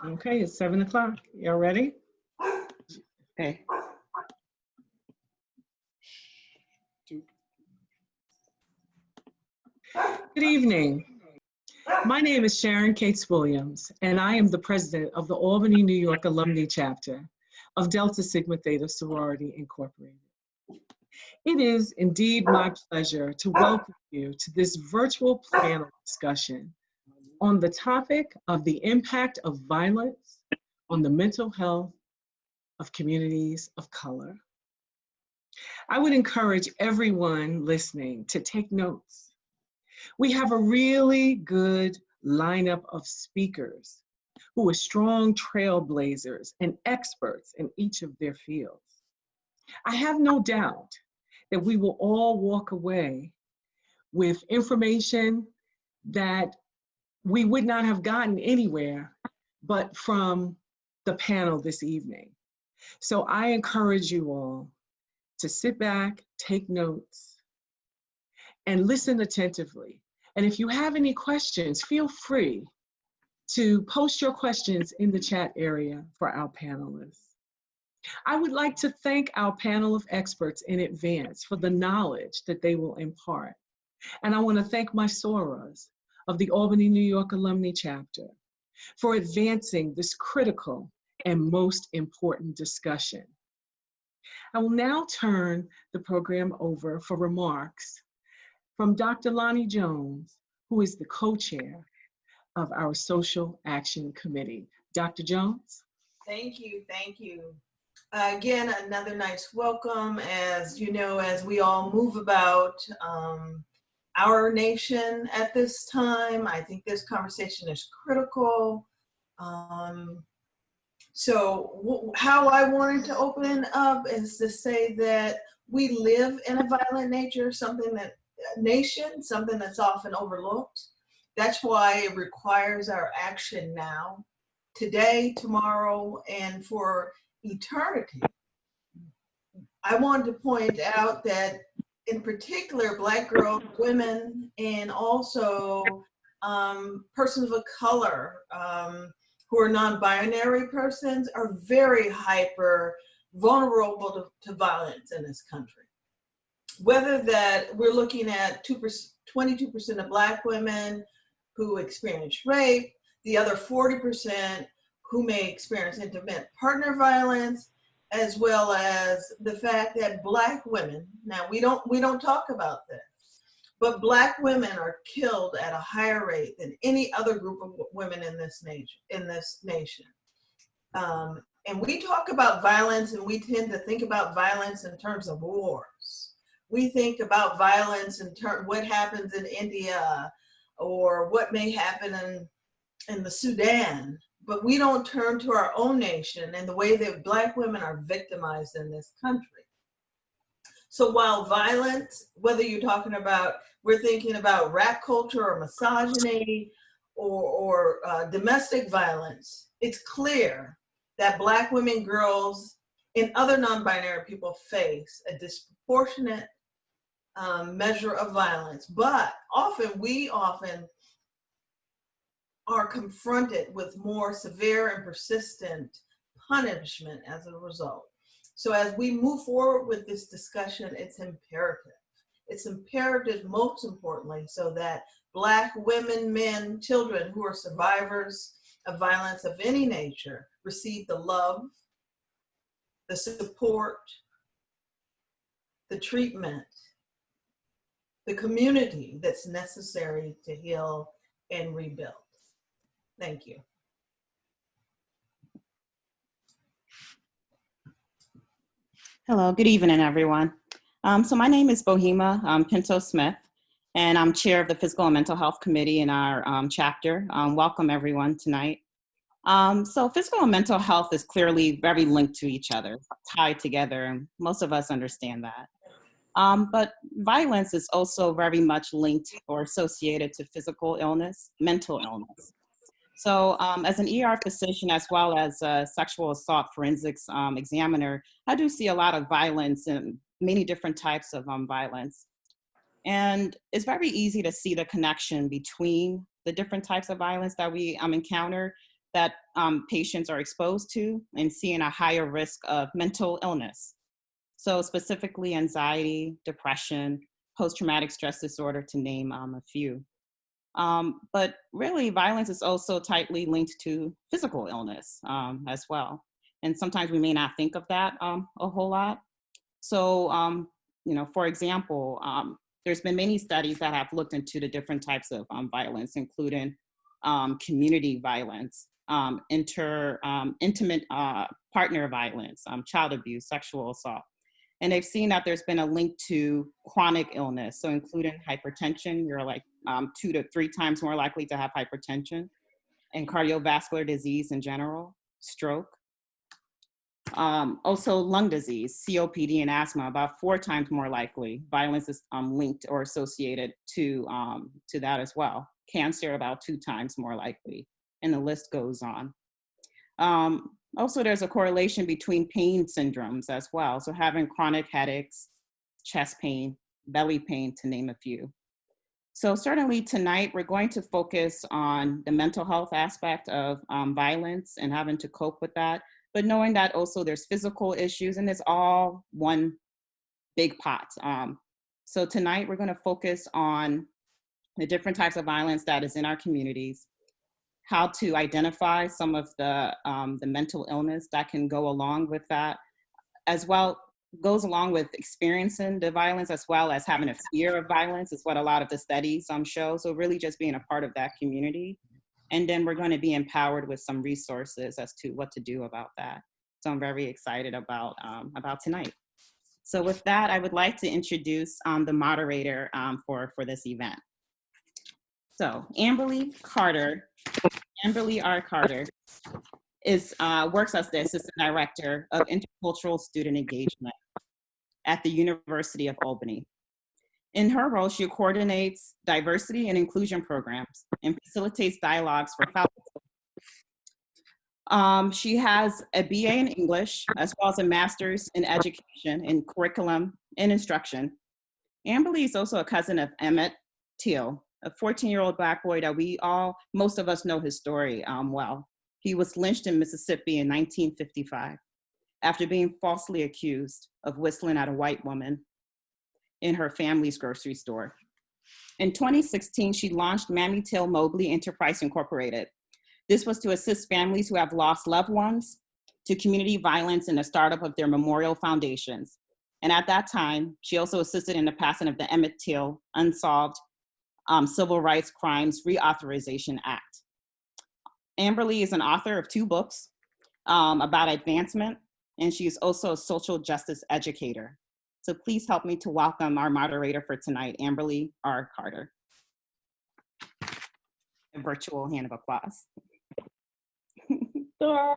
Okay, it's 7 o'clock. Y'all ready? Okay. Good evening. My name is Sharon Cates Williams, and I am the president of the Albany, New York Alumni Chapter of Delta Sigma Theta Sorority, Incorporated. It is indeed my pleasure to welcome you to this virtual panel discussion on the topic of the impact of violence on the mental health of communities of color. I would encourage everyone listening to take notes. We have a really good lineup of speakers who are strong trailblazers and experts in each of their fields. I have no doubt that we will all walk away with information that we would not have gotten anywhere but from the panel this evening. So I encourage you all to sit back, take notes, and listen attentively. And if you have any questions, feel free to post your questions in the chat area for our panelists. I would like to thank our panel of experts in advance for the knowledge that they will impart. And I want to thank my sorors of the Albany, New York Alumni Chapter for advancing this critical and most important discussion. I will now turn the program over for remarks from Dr. Lani Jones, who is the co-chair of our Social Action Committee. Dr. Jones? Thank you, thank you. Again, another nice welcome. As you know, as we all move about our nation at this time, I think this conversation is critical. So how I wanted to open up is to say that we live in a violent nation, something that's often overlooked. That's why it requires our action now, today, tomorrow, and for eternity. I wanted to point out that in particular, Black girls, women, and also persons of color who are non-binary persons are very hyper vulnerable to violence in this country. Whether that we're looking at 22% of Black women who experience rape, the other 40% who may experience intimate partner violence, as well as the fact that Black women, now we don't talk about this, but Black women are killed at a higher rate than any other group of women in this nation. And we talk about violence, and we tend to think about violence in terms of wars. We think about violence in terms what happens in India or what may happen in the Sudan, but we don't turn to our own nation and the way that Black women are victimized in this country. So while violence, whether you're talking about, we're thinking about rap culture or misogyny or domestic violence, it's clear that Black women, girls, and other non-binary people face a disproportionate measure of violence, but we often are confronted with more severe and persistent punishment as a result. So as we move forward with this discussion, it's imperative. It's imperative, most importantly, so that Black women, men, children who are survivors of violence of any nature receive the love, the support, the treatment, the community that's necessary to heal and rebuild. Thank you. Hello, good evening, everyone. So my name is Boahema Pinto-Smith, and I'm chair of the Physical and Mental Health Committee in our chapter. Welcome, everyone, tonight. So physical and mental health is clearly very linked to each other, tied together, and most of us understand that. But violence is also very much linked or associated to physical illness, mental illness. So as an ER physician, as well as a sexual assault forensics examiner, I do see a lot of violence and many different types of violence. And it's very easy to see the connection between the different types of violence that we encounter that patients are exposed to and seeing a higher risk of mental illness. So specifically anxiety, depression, post-traumatic stress disorder, to name a few. But really, violence is also tightly linked to physical illness as well. And sometimes we may not think of that a whole lot. So, for example, there's been many studies that have looked into the different types of violence, including community violence, intimate partner violence, child abuse, sexual assault. And they've seen that there's been a link to chronic illness, so including hypertension. You're like 2 to 3 times more likely to have hypertension, and cardiovascular disease in general, stroke. Also lung disease, COPD, and asthma, about 4 times more likely. Violence is linked or associated to that as well. Cancer, about 2 times more likely, and the list goes on. Also, there's a correlation between pain syndromes as well. So having chronic headaches, chest pain, belly pain, to name a few. So certainly tonight, we're going to focus on the mental health aspect of violence and having to cope with that, but knowing that also there's physical issues, and it's all one big pot. So tonight, we're gonna focus on the different types of violence that is in our communities, how to identify some of the mental illness that can go along with that, as well goes along with experiencing the violence, as well as having a fear of violence is what a lot of the studies show. So really just being a part of that community. And then we're going to be empowered with some resources as to what to do about that. So I'm very excited about tonight. So with that, I would like to introduce the moderator for this event. So Amberly R. Carter works as the Assistant Director of Intercultural Student Engagement at the University of Albany. In her role, she coordinates diversity and inclusion programs and facilitates dialogues for faculty. She has a BA in English, as well as a master's in education in curriculum and instruction. Amberly is also a cousin of Emmett Till, a 14-year-old Black boy that most of us know his story well. He was lynched in Mississippi in 1955 after being falsely accused of whistling at a white woman in her family's grocery store. In 2016, she launched Mammy Till Mobley Enterprise Incorporated. This was to assist families who have lost loved ones to community violence in the startup of their memorial foundations. And at that time, she also assisted in the passing of the Emmett Till Unsolved Civil Rights Crimes Reauthorization Act. Amberly is an author of 2 books about advancement, and she is also a social justice educator. So please help me to welcome our moderator for tonight, Amberly R. Carter. A virtual hand of applause. Sure.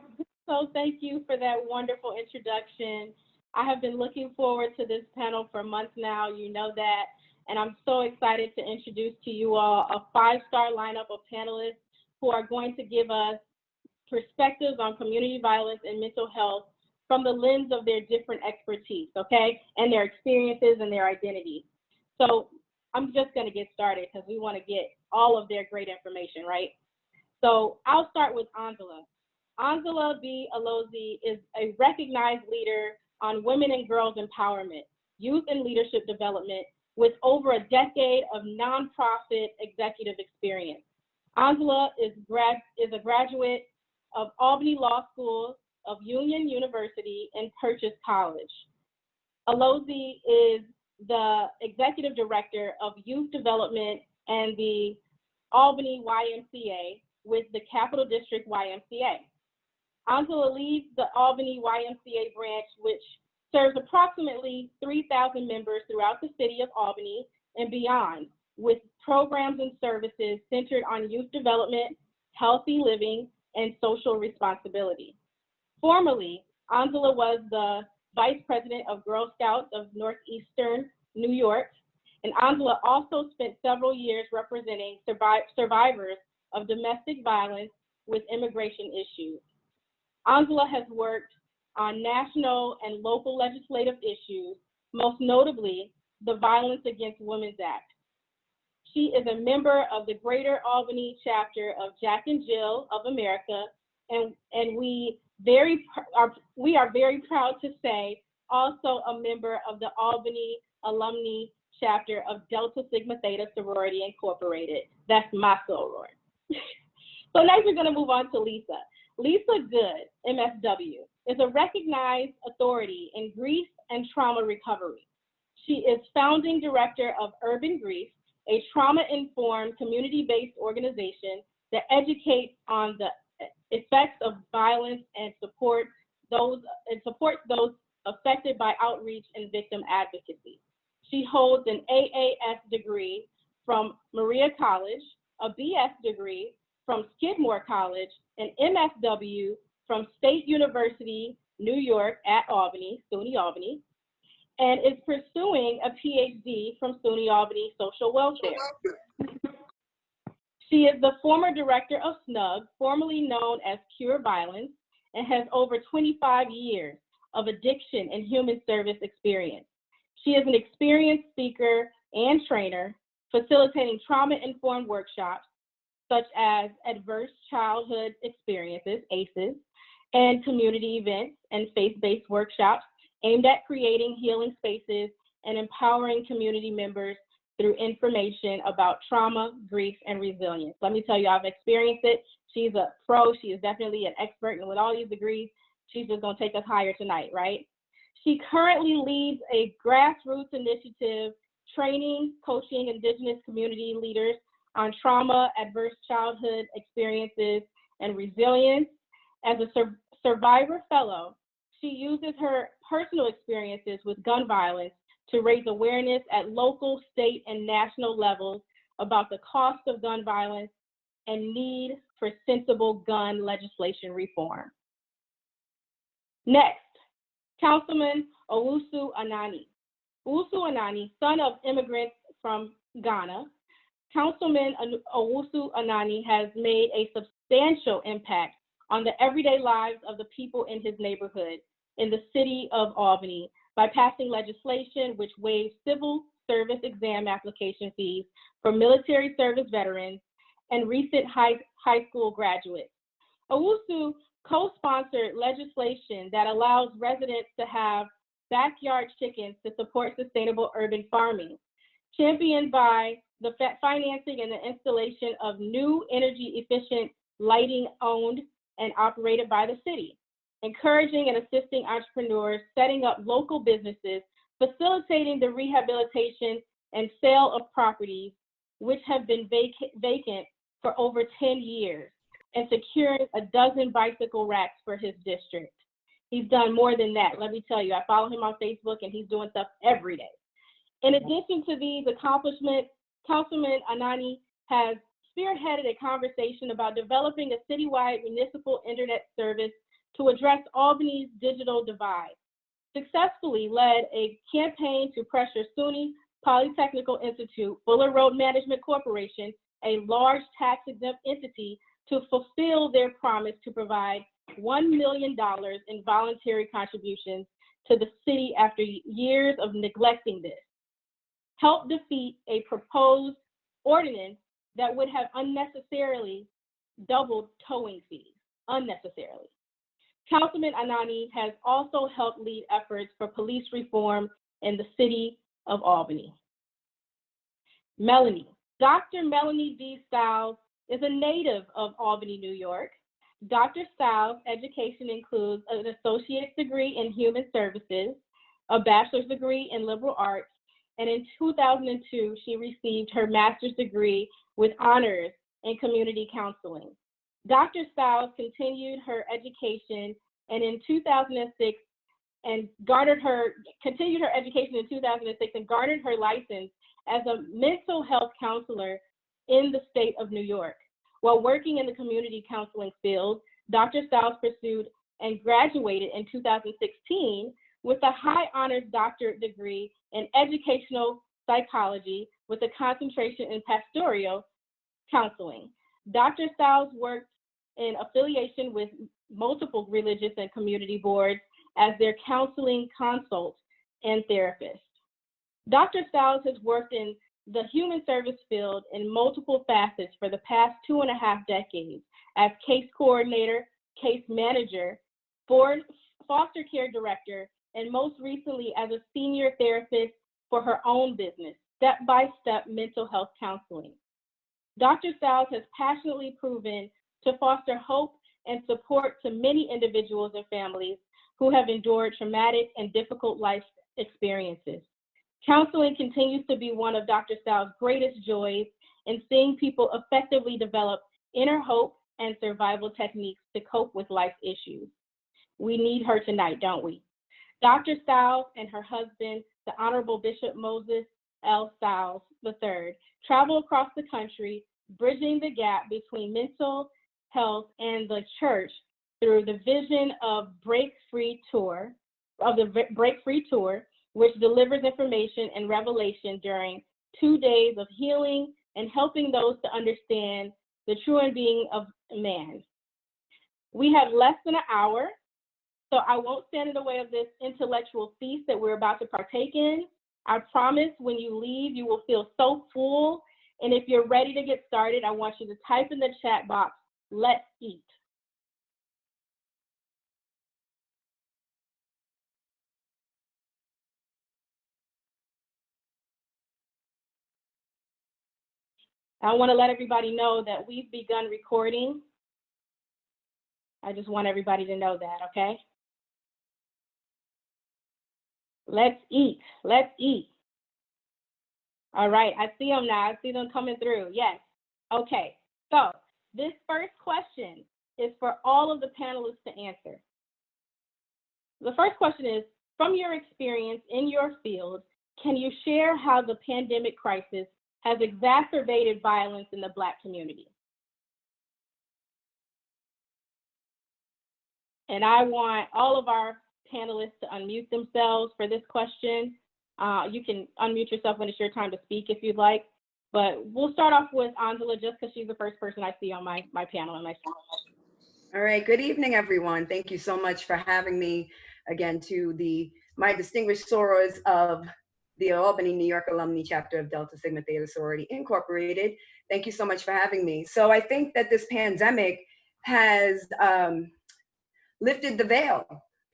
So thank you for that wonderful introduction. I have been looking forward to this panel for months now, you know that, and I'm so excited to introduce to you all a 5-star lineup of panelists who are going to give us perspectives on community violence and mental health from the lens of their different expertise, okay, and their experiences and their identities. So I'm just gonna get started because we wanna get all of their great information, right? So I'll start with Anzala. Anzala Alozie is a recognized leader on women and girls empowerment, youth and leadership development, with over a decade of nonprofit executive experience. Anzala is a graduate of Albany Law School, of Union University, and Purchase College. Alozie is the Executive Director of Youth Development and the Albany YMCA with the Capital District YMCA. Anzala leads the Albany YMCA branch, which serves approximately 3,000 members throughout the city of Albany and beyond, with programs and services centered on youth development, healthy living, and social responsibility. Formerly, Anzala was the Vice President of Girl Scouts of Northeastern New York, and Anzala also spent several years representing survivors of domestic violence with immigration issues. Anzala has worked on national and local legislative issues, most notably the Violence Against Women Act. She is a member of the Greater Albany chapter of Jack and Jill of America, and we are very proud to say also a member of the Albany Alumni Chapter of Delta Sigma Theta Sorority Incorporated. That's my soror. So next we're going to move on to Lisa. Lisa Good, MSW, is a recognized authority in grief and trauma recovery. She is founding director of Urban Grief, a trauma-informed, community-based organization that educates on the effects of violence and supports those affected by outreach and victim advocacy. She holds an AAS degree from Maria College, a BS degree from Skidmore College, an MSW from State University, New York at Albany, SUNY Albany, and is pursuing a PhD from SUNY Albany Social Welfare. She is the former director of SNUG, formerly known as Cure Violence, and has over 25 years of addiction and human service experience. She is an experienced speaker and trainer, facilitating trauma-informed workshops, such as Adverse Childhood Experiences, ACEs, and community events and faith-based workshops aimed at creating healing spaces and empowering community members through information about trauma, grief, and resilience. Let me tell you, I've experienced it. She's a pro. She is definitely an expert, and with all these degrees, she's just going to take us higher tonight, right? She currently leads a grassroots initiative training, coaching Indigenous community leaders on trauma, adverse childhood experiences, and resilience. As a survivor fellow, she uses her personal experiences with gun violence to raise awareness at local, state, and national levels about the cost of gun violence and need for sensible gun legislation reform. Next, Councilman Owusu Anane. Owusu Anane, son of immigrants from Ghana, Councilman Owusu Anane has made a substantial impact on the everyday lives of the people in his neighborhood in the city of Albany by passing legislation which waives civil service exam application fees for military service veterans and recent high school graduates. Owusu co-sponsored legislation that allows residents to have backyard chickens to support sustainable urban farming, championed by the financing and the installation of new energy efficient lighting owned and operated by the city, encouraging and assisting entrepreneurs setting up local businesses, facilitating the rehabilitation and sale of properties which have been vacant for over 10 years, and securing a dozen bicycle racks for his district. He's done more than that. Let me tell you, I follow him on Facebook and he's doing stuff every day. In addition to these accomplishments, Councilman Anane has spearheaded a conversation about developing a citywide municipal internet service to address Albany's digital divide, successfully led a campaign to pressure SUNY Polytechnical Institute, Fuller Road Management Corporation, a large tax-exempt entity, to fulfill their promise to provide $1 million in voluntary contributions to the city after years of neglecting this. Help defeat a proposed ordinance that would have unnecessarily doubled towing fees, unnecessarily. Councilman Anane has also helped lead efforts for police reform in the city of Albany. Melanie. Dr. Melanie D. Stiles is a native of Albany, New York. Dr. Stiles' education includes an associate's degree in human services, a bachelor's degree in liberal arts, and in 2002, she received her master's degree with honors in community counseling. Dr. Stiles continued her education and in 2006 and continued her education in 2006 and garnered her license as a mental health counselor in the state of New York. While working in the community counseling field, Dr. Stiles pursued and graduated in 2016 with a high honors doctorate degree in educational psychology with a concentration in pastoral counseling. Dr. Stiles worked in affiliation with multiple religious and community boards as their counseling consult and therapist. Dr. Stiles has worked in the human service field in multiple facets for the past 2.5 decades as case coordinator, case manager, foster care director, and most recently as a senior therapist for her own business, Step by Step Mental Health Counseling. Dr. Styles has passionately proven to foster hope and support to many individuals and families who have endured traumatic and difficult life experiences. Counseling continues to be one of Dr. Styles' greatest joys in seeing people effectively develop inner hope and survival techniques to cope with life issues. We need her tonight, don't we? Dr. Styles and her husband, the Honorable Bishop Moses L. Styles III, travel across the country, bridging the gap between mental health and the church through the vision of Break Free Tour, which delivers information and revelation during 2 days of healing and helping those to understand the true being of man. We have less than an hour, so I won't stand in the way of this intellectual feast that we're about to partake in. I promise when you leave, you will feel so full. And if you're ready to get started, I want you to type in the chat box, "Let's eat." I want to let everybody know that we've begun recording. I just want everybody to know that, okay? Let's eat. Let's eat. All right, I see them now. I see them coming through. Yes. Okay, so this first question is for all of the panelists to answer. The first question is, from your experience in your field, can you share how the pandemic crisis has exacerbated violence in the Black community? And I want all of our panelists to unmute themselves for this question. You can unmute yourself when it's your time to speak if you'd like, but we'll start off with Anzala just because she's the first person I see on my panel. All right, good evening, everyone. Thank you so much for having me again to my distinguished sorors of the Albany, New York Alumni Chapter of Delta Sigma Theta Sorority Incorporated. Thank you so much for having me. So I think that this pandemic has lifted the veil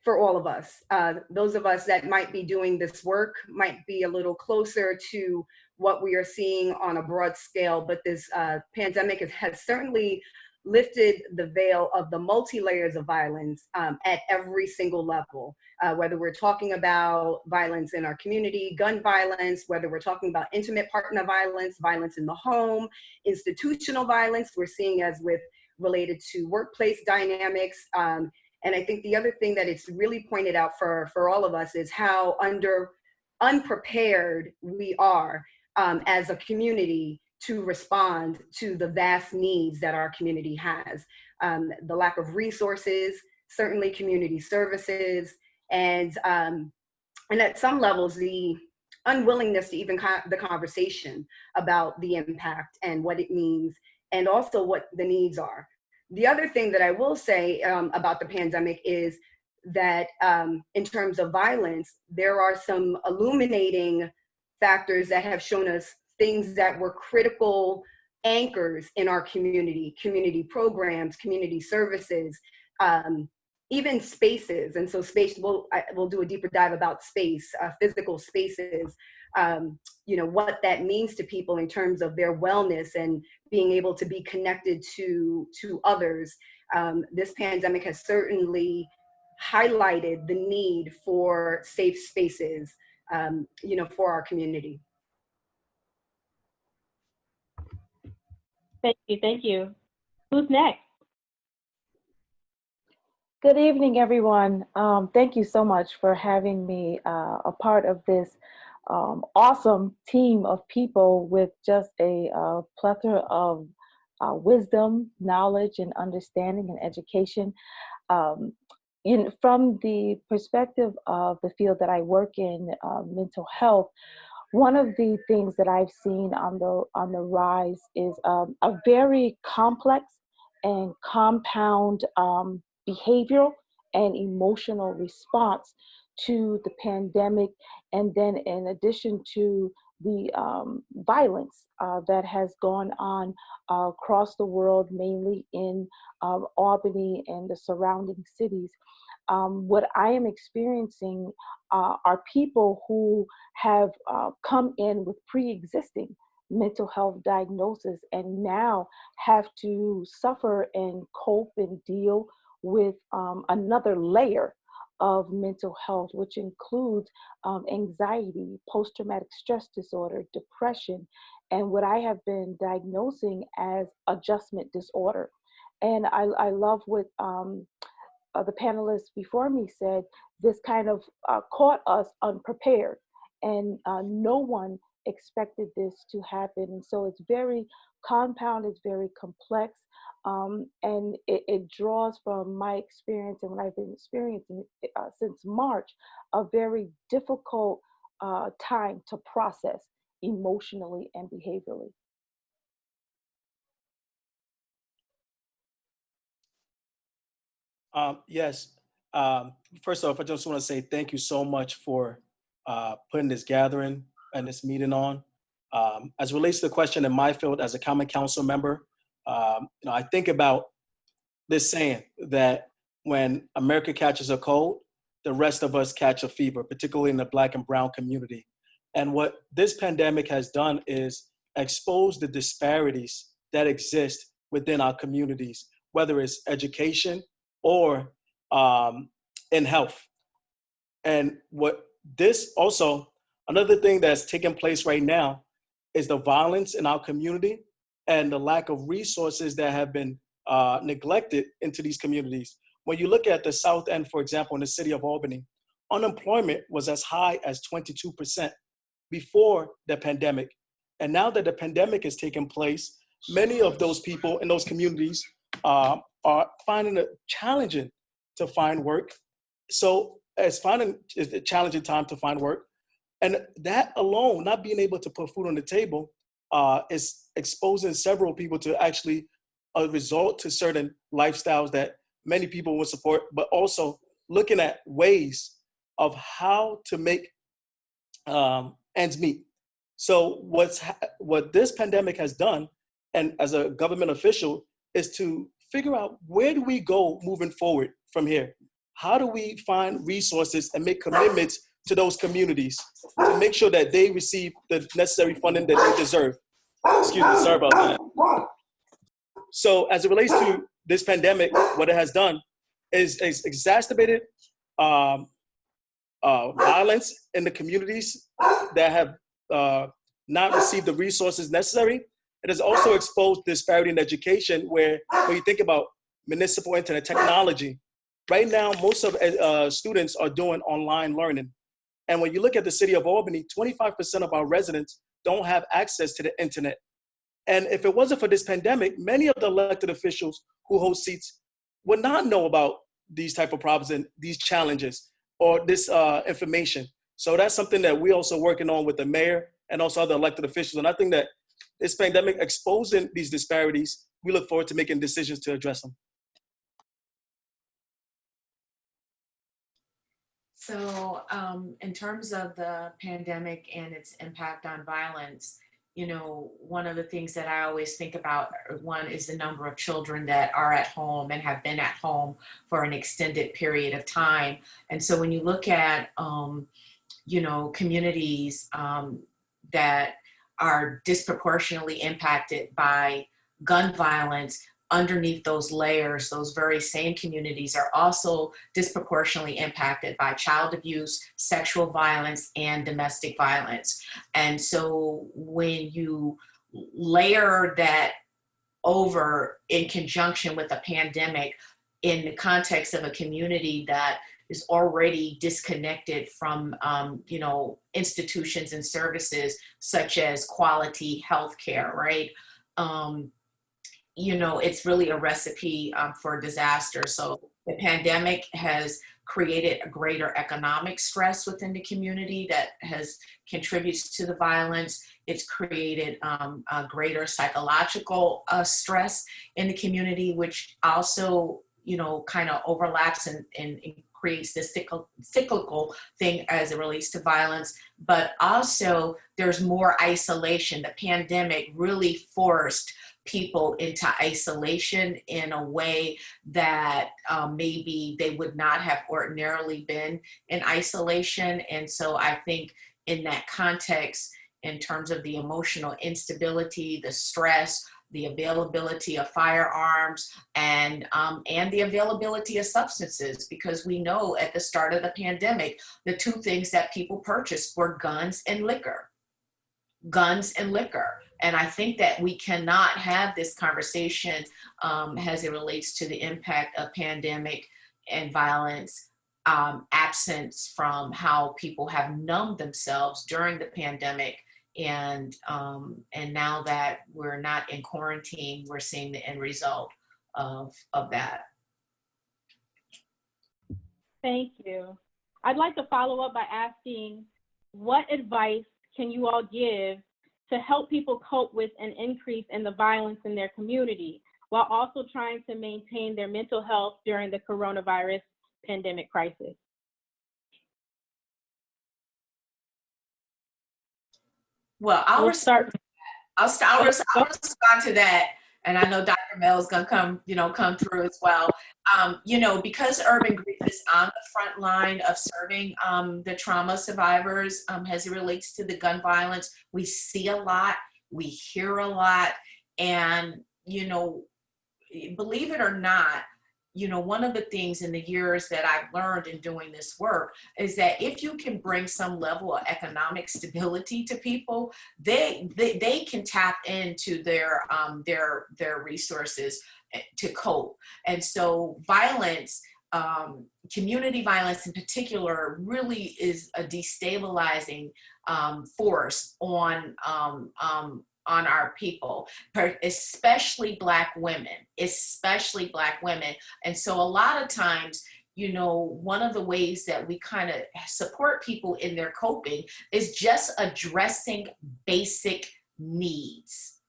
for all of us. Those of us that might be doing this work might be a little closer to what we are seeing on a broad scale, but this pandemic has certainly lifted the veil of the multi-layers of violence at every single level, whether we're talking about violence in our community, gun violence, whether we're talking about intimate partner violence, violence in the home, institutional violence, we're seeing as with related to workplace dynamics. And I think the other thing that it's really pointed out for all of us is how unprepared we are as a community to respond to the vast needs that our community has. The lack of resources, certainly community services, and at some levels, the unwillingness to even the conversation about the impact and what it means, and also what the needs are. The other thing that I will say about the pandemic is that in terms of violence, there are some illuminating factors that have shown us things that were critical anchors in our community programs, community services, even spaces. And so space, we'll do a deeper dive about space, physical spaces, what that means to people in terms of their wellness and being able to be connected to others. This pandemic has certainly highlighted the need for safe spaces, for our community. Thank you. Who's next? Good evening, everyone. Thank you so much for having me a part of this awesome team of people with just a plethora of wisdom, knowledge, and understanding and education. From the perspective of the field that I work in, mental health, one of the things that I've seen on the rise is a very complex and compound behavioral and emotional response to the pandemic, and then in addition to the violence that has gone on across the world, mainly in Albany and the surrounding cities. What I am experiencing are people who have come in with pre-existing mental health diagnosis and now have to suffer and cope and deal with another layer of mental health, which includes anxiety, post-traumatic stress disorder, depression, and what I have been diagnosing as adjustment disorder. And I love what the panelists before me said. This kind of caught us unprepared, and no one expected this to happen. And so it's very compound, it's very complex, and it draws from my experience and what I've been experiencing since March, a very difficult time to process emotionally and behaviorally. Yes. First off, I just want to say thank you so much for putting this gathering and this meeting on. As it relates to the question in my field as a common council member, I think about this saying that when America catches a cold, the rest of us catch a fever, particularly in the Black and brown community. And what this pandemic has done is expose the disparities that exist within our communities, whether it's education or in health. And what this also, another thing that's taking place right now is the violence in our community and the lack of resources that have been neglected into these communities. When you look at the South End, for example, in the city of Albany, unemployment was as high as 22% before the pandemic. And now that the pandemic has taken place, many of those people in those communities are finding it challenging to find work. So it's a challenging time to find work. And that alone, not being able to put food on the table, is exposing several people to actually resort to certain lifestyles that many people will support, but also looking at ways of how to make ends meet. So what this pandemic has done, and as a government official, is to figure out where do we go moving forward from here? How do we find resources and make commitments to those communities to make sure that they receive the necessary funding that they deserve? Excuse me, sorry about that. So as it relates to this pandemic, what it has done is exacerbated violence in the communities that have not received the resources necessary. It has also exposed disparity in education, where when you think about municipal internet technology, right now most of students are doing online learning. And when you look at the city of Albany, 25% of our residents don't have access to the internet. And if it wasn't for this pandemic, many of the elected officials who hold seats would not know about these type of problems and these challenges or this information. So that's something that we're also working on with the mayor and also other elected officials. And I think that this pandemic exposing these disparities, we look forward to making decisions to address them. So in terms of the pandemic and its impact on violence, one of the things that I always think about, one is the number of children that are at home and have been at home for an extended period of time. And so when you look at, communities that are disproportionately impacted by gun violence, underneath those layers, those very same communities are also disproportionately impacted by child abuse, sexual violence, and domestic violence. And so when you layer that over in conjunction with a pandemic in the context of a community that is already disconnected from, institutions and services such as quality healthcare, right? It's really a recipe for disaster. So the pandemic has created a greater economic stress within the community that contributes to the violence. It's created a greater psychological stress in the community, which also, kind of overlaps and creates this cyclical thing as it relates to violence, but also there's more isolation. The pandemic really forced people into isolation in a way that maybe they would not have ordinarily been in isolation. And so I think in that context, in terms of the emotional instability, the stress, the availability of firearms, and the availability of substances, because we know at the start of the pandemic, the two things that people purchased were guns and liquor. Guns and liquor. And I think that we cannot have this conversation as it relates to the impact of pandemic and violence, absence from how people have numbed themselves during the pandemic. And now that we're not in quarantine, we're seeing the end result of that. Thank you. I'd like to follow up by asking, what advice can you all give to help people cope with an increase in the violence in their community while also trying to maintain their mental health during the coronavirus pandemic crisis? Well, I'll respond to that. And I know Dr. Mel is going to come through as well. Because Urban Grief is on the front line of serving the trauma survivors as it relates to the gun violence, we see a lot, we hear a lot, and, believe it or not, one of the things in the years that I've learned in doing this work is that if you can bring some level of economic stability to people, they can tap into their resources to cope. And so violence, community violence in particular, really is a destabilizing force on our people, especially Black women. And so a lot of times, one of the ways that we kind of support people in their coping is just addressing basic needs.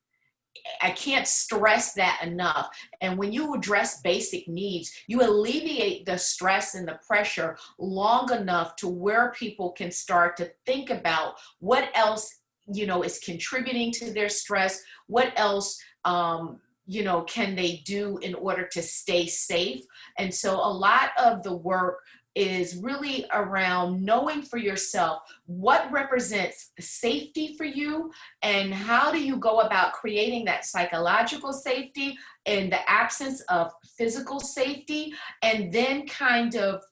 I can't stress that enough. And when you address basic needs, you alleviate the stress and the pressure long enough to where people can start to think about what else is contributing to their stress, what else, can they do in order to stay safe. And so a lot of the work is really around knowing for yourself what represents safety for you and how do you go about creating that psychological safety in the absence of physical safety, and then kind of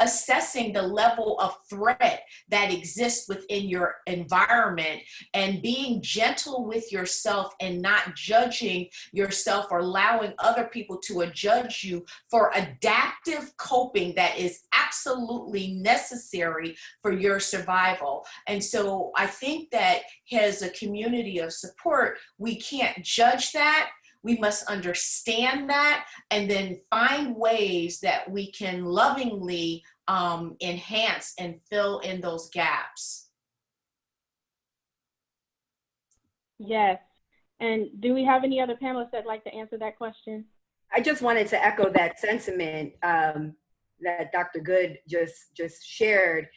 assessing the level of threat that exists within your environment and being gentle with yourself and not judging yourself or allowing other people to judge you for adaptive coping that is absolutely necessary for your survival. And so I think that as a community of support, we can't judge that. We must understand that and then find ways that we can lovingly enhance and fill in those gaps. Yes. And do we have any other panelists that'd like to answer that question? I just wanted to echo that sentiment that Dr. Good just shared,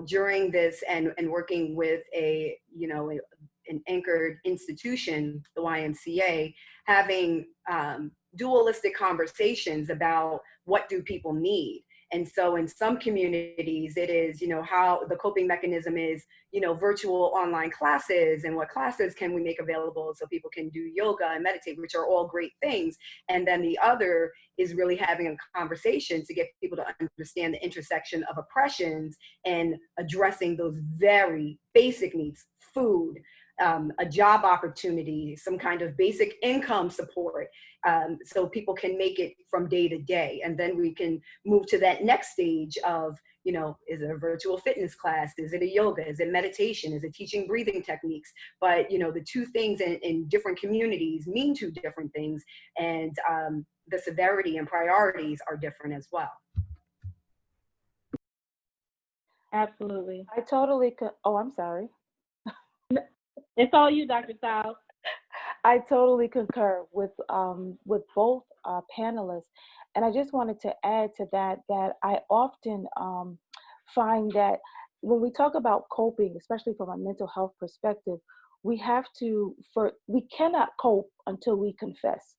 during this and working with an anchored institution, the YMCA, having dualistic conversations about what do people need. And so in some communities, it is, how the coping mechanism is, virtual online classes, and what classes can we make available so people can do yoga and meditate, which are all great things. And then the other is really having a conversation to get people to understand the intersection of oppressions and addressing those very basic needs: food, a job opportunity, some kind of basic income support, so people can make it from day to day. And then we can move to that next stage of, is it a virtual fitness class? Is it a yoga? Is it meditation? Is it teaching breathing techniques? But, the two things in different communities mean two different things. And the severity and priorities are different as well. Absolutely. I totally could. Oh, I'm sorry. It's all you, Dr. Stiles. I totally concur with both panelists, and I just wanted to add to that that I often find that when we talk about coping, especially from a mental health perspective, we cannot cope until we confess,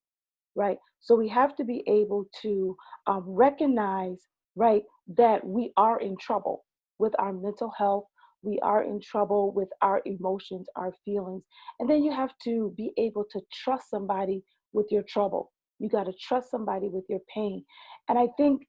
right? So we have to be able to recognize, right, that we are in trouble with our mental health. We are in trouble with our emotions, our feelings. And then you have to be able to trust somebody with your trouble. You got to trust somebody with your pain. And I think,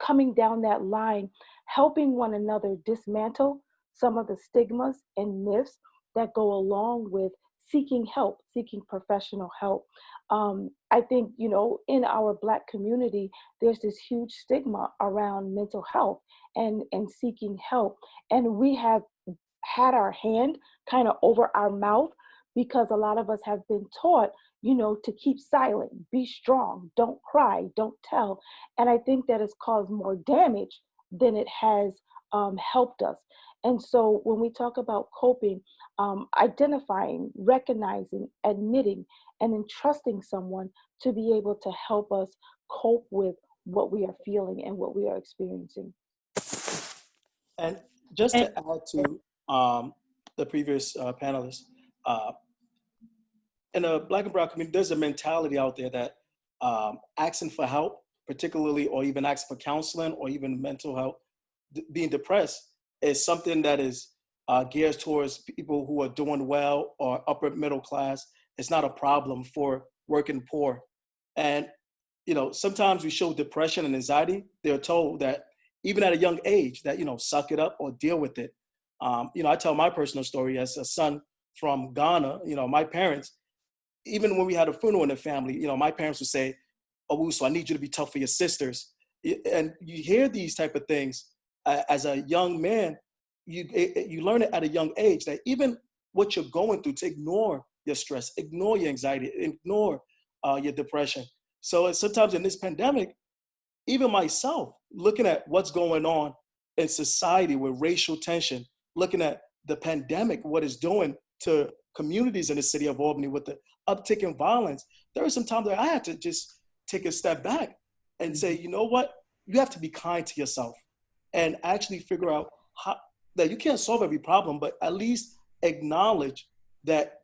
coming down that line, helping one another dismantle some of the stigmas and myths that go along with seeking help, seeking professional help. I think, in our Black community, there's this huge stigma around mental health and seeking help. And we have had our hand kind of over our mouth because a lot of us have been taught, to keep silent, be strong, don't cry, don't tell. And I think that has caused more damage than it has helped us. And so when we talk about coping, identifying, recognizing, admitting, and entrusting someone to be able to help us cope with what we are feeling and what we are experiencing. And just to add to the previous panelists, in the Black and Brown community, there's a mentality out there that asking for help, particularly, or even asking for counseling or even mental health, being depressed, is something that is geared towards people who are doing well or upper middle class. It's not a problem for working poor. And, sometimes we show depression and anxiety. They're told that even at a young age that, suck it up or deal with it. I tell my personal story as a son from Ghana. My parents, even when we had a funeral in the family, my parents would say, Owusu, I need you to be tough for your sisters. And you hear these type of things as a young man. You learn it at a young age that even what you're going through, to ignore your stress, ignore your anxiety, ignore your depression. So sometimes in this pandemic, even myself, looking at what's going on in society with racial tension, looking at the pandemic, what it's doing to communities in the city of Albany with the uptick in violence, there was some time that I had to just take a step back and say, you know what? You have to be kind to yourself and actually figure out how, that you can't solve every problem, but at least acknowledge that,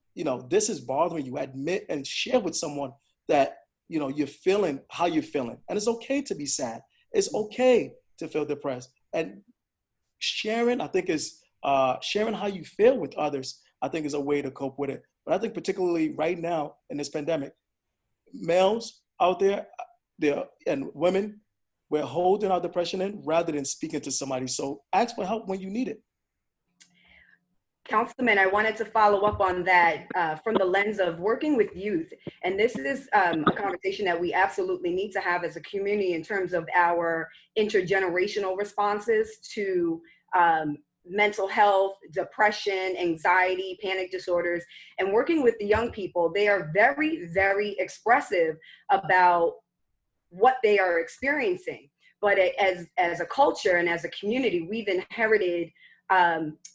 this is bothering you, admit and share with someone that, you're feeling how you're feeling. And it's okay to be sad. It's okay to feel depressed. And sharing, I think, is sharing how you feel with others, I think, is a way to cope with it. But I think particularly right now in this pandemic, males out there and women, we're holding our depression in rather than speaking to somebody. So ask for help when you need it. Councilman, I wanted to follow up on that from the lens of working with youth. And this is a conversation that we absolutely need to have as a community in terms of our intergenerational responses to mental health, depression, anxiety, panic disorders. And working with the young people, they are very, very expressive about what they are experiencing. But as a culture and as a community, we've inherited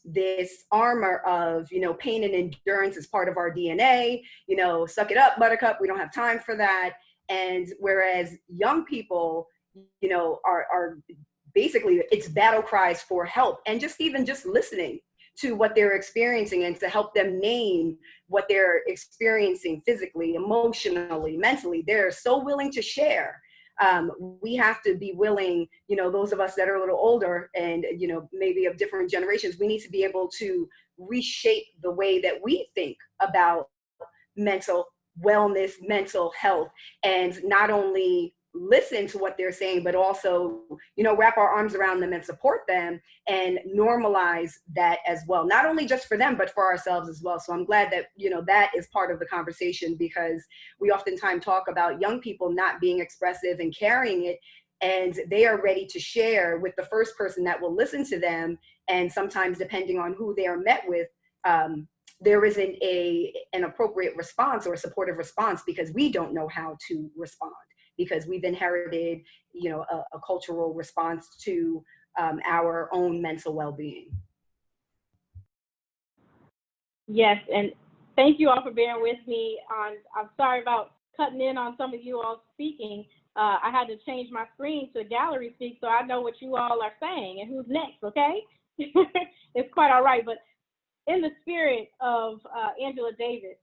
this armor of, pain and endurance is part of our DNA, suck it up, buttercup, we don't have time for that. And whereas young people, are basically, it's battle cries for help and just listening to what they're experiencing and to help them name what they're experiencing physically, emotionally, mentally. They're so willing to share. We have to be willing, those of us that are a little older and, maybe of different generations, we need to be able to reshape the way that we think about mental wellness, mental health, and not only listen to what they're saying, but also, wrap our arms around them and support them and normalize that as well. Not only just for them, but for ourselves as well. So I'm glad that, that is part of the conversation, because we oftentimes talk about young people not being expressive and carrying it, and they are ready to share with the first person that will listen to them. And sometimes, depending on who they are met with, there isn't an appropriate response or a supportive response because we don't know how to respond, because we've inherited, a cultural response to our own mental well-being. Yes, and Thank you all for bearing with me. I'm sorry about cutting in on some of you all speaking. I had to change my screen to gallery speak so I know what you all are saying and who's next, okay? It's quite all right, but in the spirit of Angela Davis,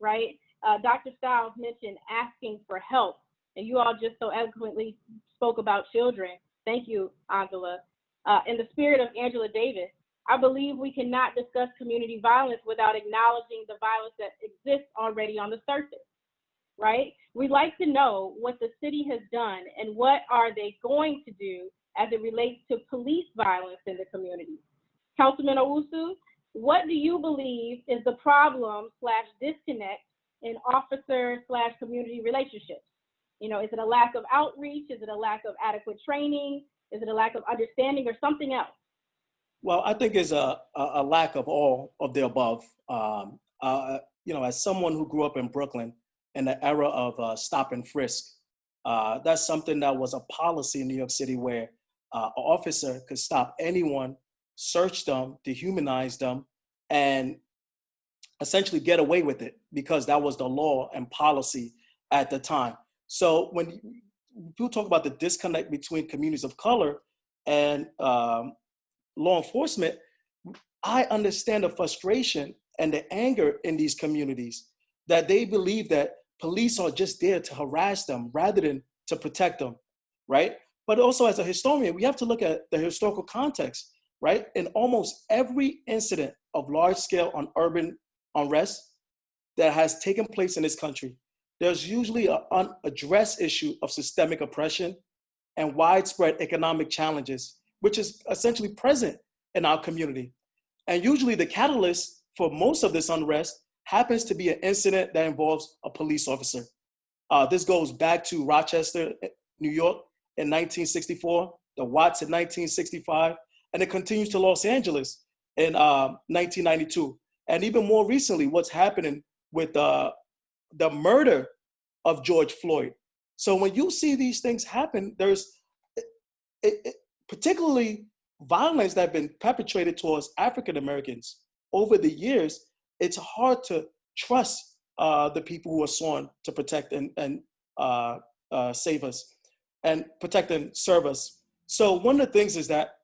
right? Dr. Stiles mentioned asking for help, and you all just so eloquently spoke about children. Thank you, Anzala. In the spirit of Angela Davis, I believe we cannot discuss community violence without acknowledging the violence that exists already on the surface, right? We'd like to know what the city has done and what are they going to do as it relates to police violence in the community. Councilman Owusu, what do you believe is the problem/disconnect in officer/community relationships? You know, is it a lack of outreach? Is it a lack of adequate training? Is it a lack of understanding or something else? Well, I think it's a lack of all of the above. You know, as someone who grew up in Brooklyn in the era of stop and frisk, that's something that was a policy in New York City where an officer could stop anyone, search them, dehumanize them, and essentially get away with it because that was the law and policy at the time. So when people talk about the disconnect between communities of color and law enforcement, I understand the frustration and the anger in these communities that they believe that police are just there to harass them rather than to protect them, right? But also as a historian, we have to look at the historical context, right? In almost every incident of large scale on urban unrest that has taken place in this country, there's usually an unaddressed issue of systemic oppression and widespread economic challenges, which is essentially present in our community. And usually the catalyst for most of this unrest happens to be an incident that involves a police officer. This goes back to Rochester, New York in 1964, the Watts in 1965, and it continues to Los Angeles in 1992. And even more recently, what's happening with the murder of George Floyd. So when you see these things happen, there's particularly violence that have been perpetrated towards African Americans over the years. It's hard to trust the people who are sworn to protect and save us and protect and serve us. So one of the things is that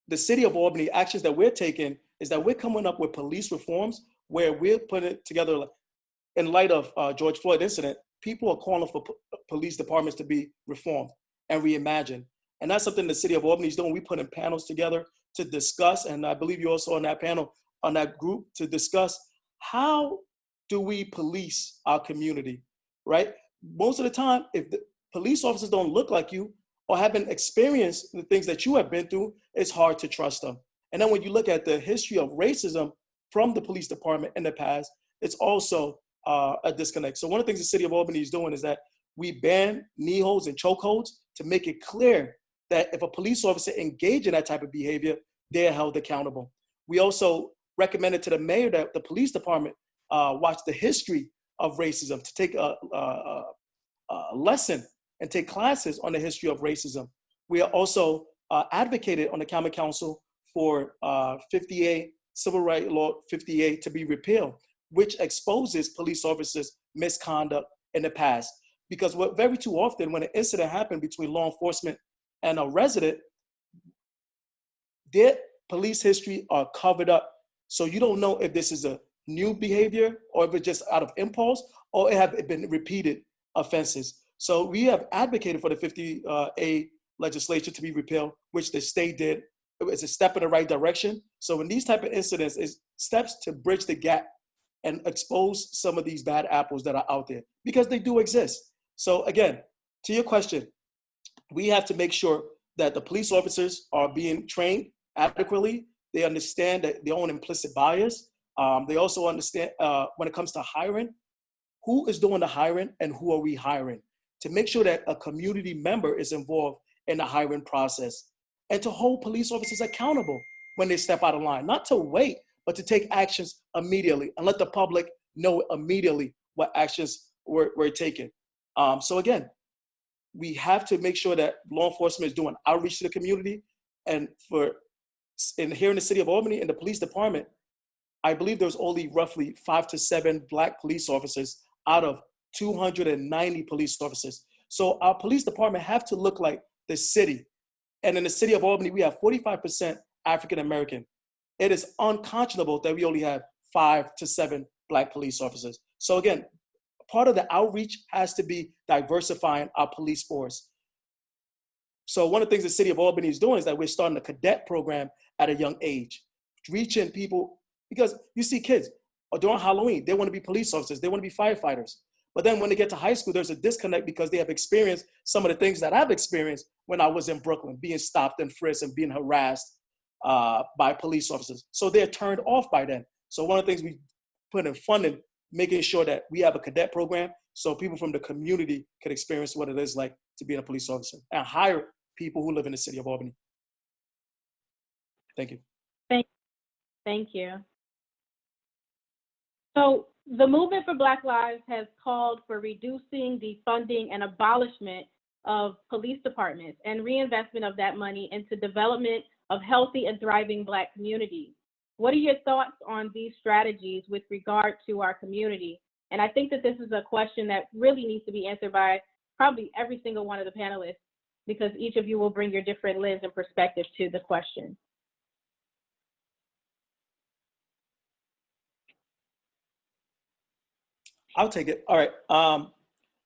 the city of Albany, actions that we're taking is that we're coming up with police reforms where we're putting it together in light of George Floyd incident. People are calling for police departments to be reformed and reimagined. And that's something the city of Albany is doing. We put in panels together to discuss, and I believe you also on that panel, on that group, to discuss how do we police our community, right? Most of the time, if the police officers don't look like you or haven't experienced the things that you have been through, it's hard to trust them. And then when you look at the history of racism from the police department in the past, it's also a disconnect. So one of the things the city of Albany is doing is that we ban knee holds and chokeholds to make it clear that if a police officer engage in that type of behavior, they're held accountable. We also recommended to the mayor that the police department watch the history of racism, to take a lesson and take classes on the history of racism. We are also advocated on the Common Council for 50A, Civil Rights Law 50A to be repealed, which exposes police officers' misconduct in the past. Because very too often when an incident happened between law enforcement and a resident, their police history are covered up. So you don't know if this is a new behavior or if it's just out of impulse or it have been repeated offenses. So we have advocated for the 50A legislation to be repealed, which the state did. It's a step in the right direction. So in these type of incidents, it's steps to bridge the gap and expose some of these bad apples that are out there, because they do exist. So again, to your question, we have to make sure that the police officers are being trained adequately. They understand that their own implicit bias. They also understand when it comes to hiring, who is doing the hiring and who are we hiring, to make sure that a community member is involved in the hiring process, and to hold police officers accountable when they step out of line, not to wait, but to take actions immediately and let the public know immediately what actions were taken. So again, we have to make sure that law enforcement is doing outreach to the community. And here in the city of Albany, in the police department, I believe there's only roughly 5 to 7 Black police officers out of 290 police officers. So our police department have to look like the city. And in the city of Albany, we have 45% African American. It is unconscionable that we only have 5 to 7 Black police officers. So again, part of the outreach has to be diversifying our police force. So one of the things the city of Albany is doing is that we're starting a cadet program at a young age, reaching people, because you see kids during Halloween, they want to be police officers, they want to be firefighters. But then when they get to high school, there's a disconnect because they have experienced some of the things that I've experienced when I was in Brooklyn, being stopped and frisked and being harassed by police officers. So they're turned off by then. So one of the things we put in funding, making sure that we have a cadet program so people from the community can experience what it is like to be a police officer and hire people who live in the city of Albany. Thank you. Thank you. So the Movement for Black Lives has called for reducing the funding and abolishment of police departments and reinvestment of that money into development of healthy and thriving Black communities. What are your thoughts on these strategies with regard to our community? And I think that this is a question that really needs to be answered by probably every single one of the panelists, because each of you will bring your different lens and perspective to the question. I'll take it. All right.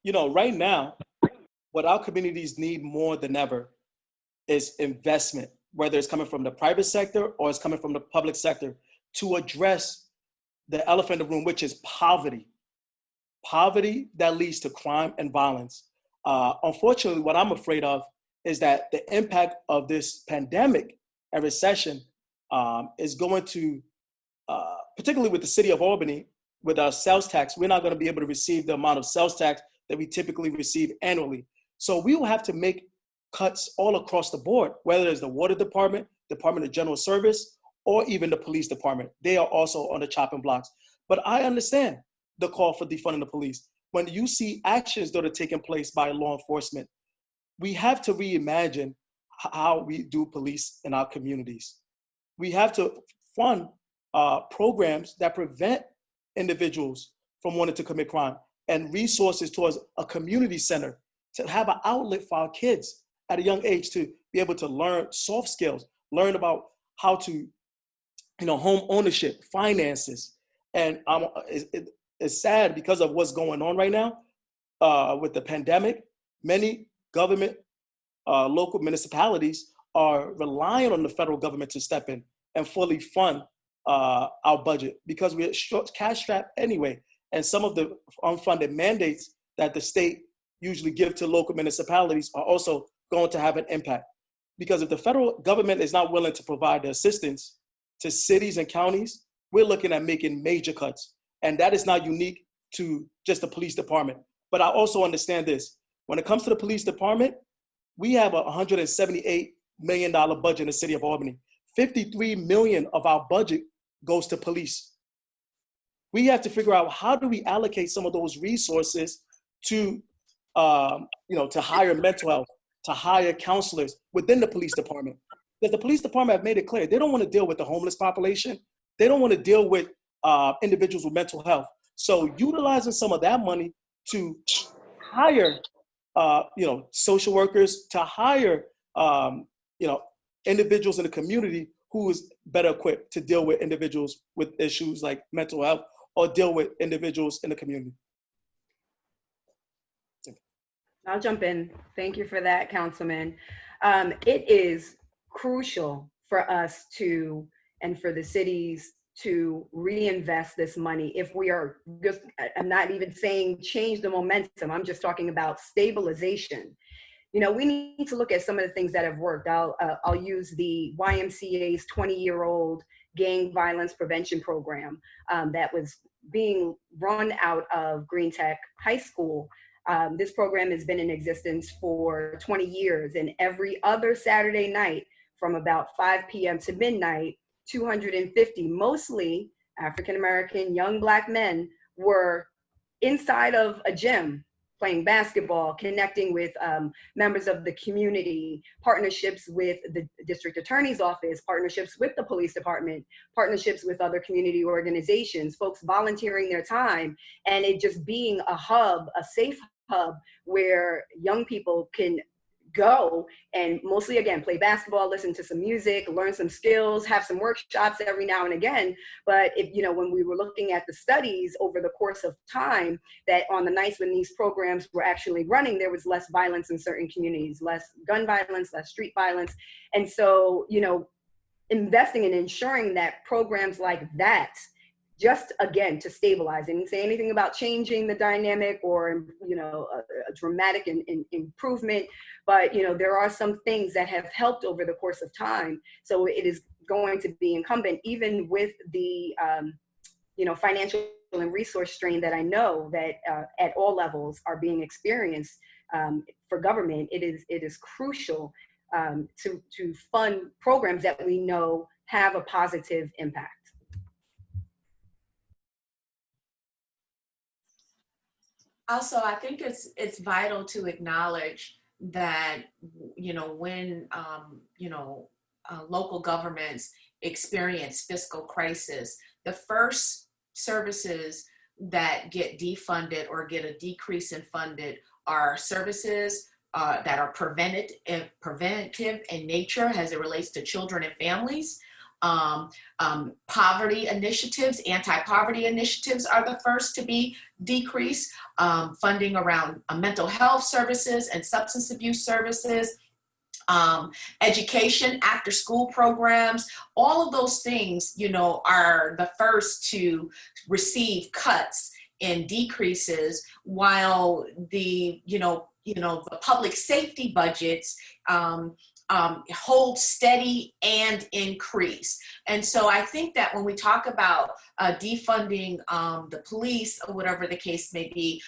You know, right now, what our communities need more than ever is investment, whether it's coming from the private sector or it's coming from the public sector, to address the elephant in the room, which is poverty. Poverty that leads to crime and violence. Unfortunately, what I'm afraid of is that the impact of this pandemic and recession is going to, particularly with the city of Albany, with our sales tax, we're not going to be able to receive the amount of sales tax that we typically receive annually. So we will have to make cuts all across the board, whether it's the water department, Department of General Service, or even the police department. They are also on the chopping blocks. But I understand the call for defunding the police. When you see actions that are taking place by law enforcement, we have to reimagine how we do police in our communities. We have to fund programs that prevent individuals from wanting to commit crime, and resources towards a community center to have an outlet for our kids at a young age to be able to learn soft skills, learn about how to, you know, home ownership, finances. And it's sad because of what's going on right now with the pandemic. Many government, local municipalities are relying on the federal government to step in and fully fund our budget because we're short cash strapped anyway. And some of the unfunded mandates that the state usually give to local municipalities are also going to have an impact. Because if the federal government is not willing to provide the assistance to cities and counties, we're looking at making major cuts. And that is not unique to just the police department. But I also understand this. When it comes to the police department, we have a $178 million budget in the city of Albany. 53 million of our budget goes to police. We have to figure out how do we allocate some of those resources to, to hire mental health, to hire counselors within the police department. Because the police department have made it clear, they don't want to deal with the homeless population. They don't want to deal with individuals with mental health. So utilizing some of that money to hire, social workers, to hire, individuals in the community who is better equipped to deal with individuals with issues like mental health or deal with individuals in the community. I'll jump in. Thank you for that, Councilman. It is crucial for us to, and for the cities to reinvest this money. If we are just, I'm not even saying change the momentum, I'm just talking about stabilization. You know, we need to look at some of the things that have worked. I'll use the YMCA's 20-year-old gang violence prevention program that was being run out of Green Tech High School. This program has been in existence for 20 years, and every other Saturday night from about 5 p.m. to midnight, 250, mostly African-American young Black men, were inside of a gym playing basketball, connecting with members of the community, partnerships with the district attorney's office, partnerships with the police department, partnerships with other community organizations, folks volunteering their time, and it just being a hub, a safe hub where young people can go and mostly, again, play basketball, listen to some music, learn some skills, have some workshops every now and again. But if, you know, when we were looking at the studies over the course of time, that on the nights when these programs were actually running, there was less violence in certain communities, less gun violence, less street violence. And so, you know, investing and ensuring that programs like that, just again to stabilize, and say anything about changing the dynamic or, you know, a dramatic improvement, but, you know, there are some things that have helped over the course of time. So it is going to be incumbent, even with the you know, financial and resource strain that I know that at all levels are being experienced for government. It is crucial to fund programs that we know have a positive impact. Also, I think it's vital to acknowledge that, you know, when, you know, local governments experience fiscal crisis, the first services that get defunded or get a decrease in funded are services that are preventative in nature as it relates to children and families. Poverty initiatives, anti-poverty initiatives are the first to be decreased. Funding around mental health services and substance abuse services, education, after school programs, all of those things, you know, are the first to receive cuts and decreases, while the, the public safety budgets hold steady and increase. And so I think that when we talk about defunding the police or whatever the case may be,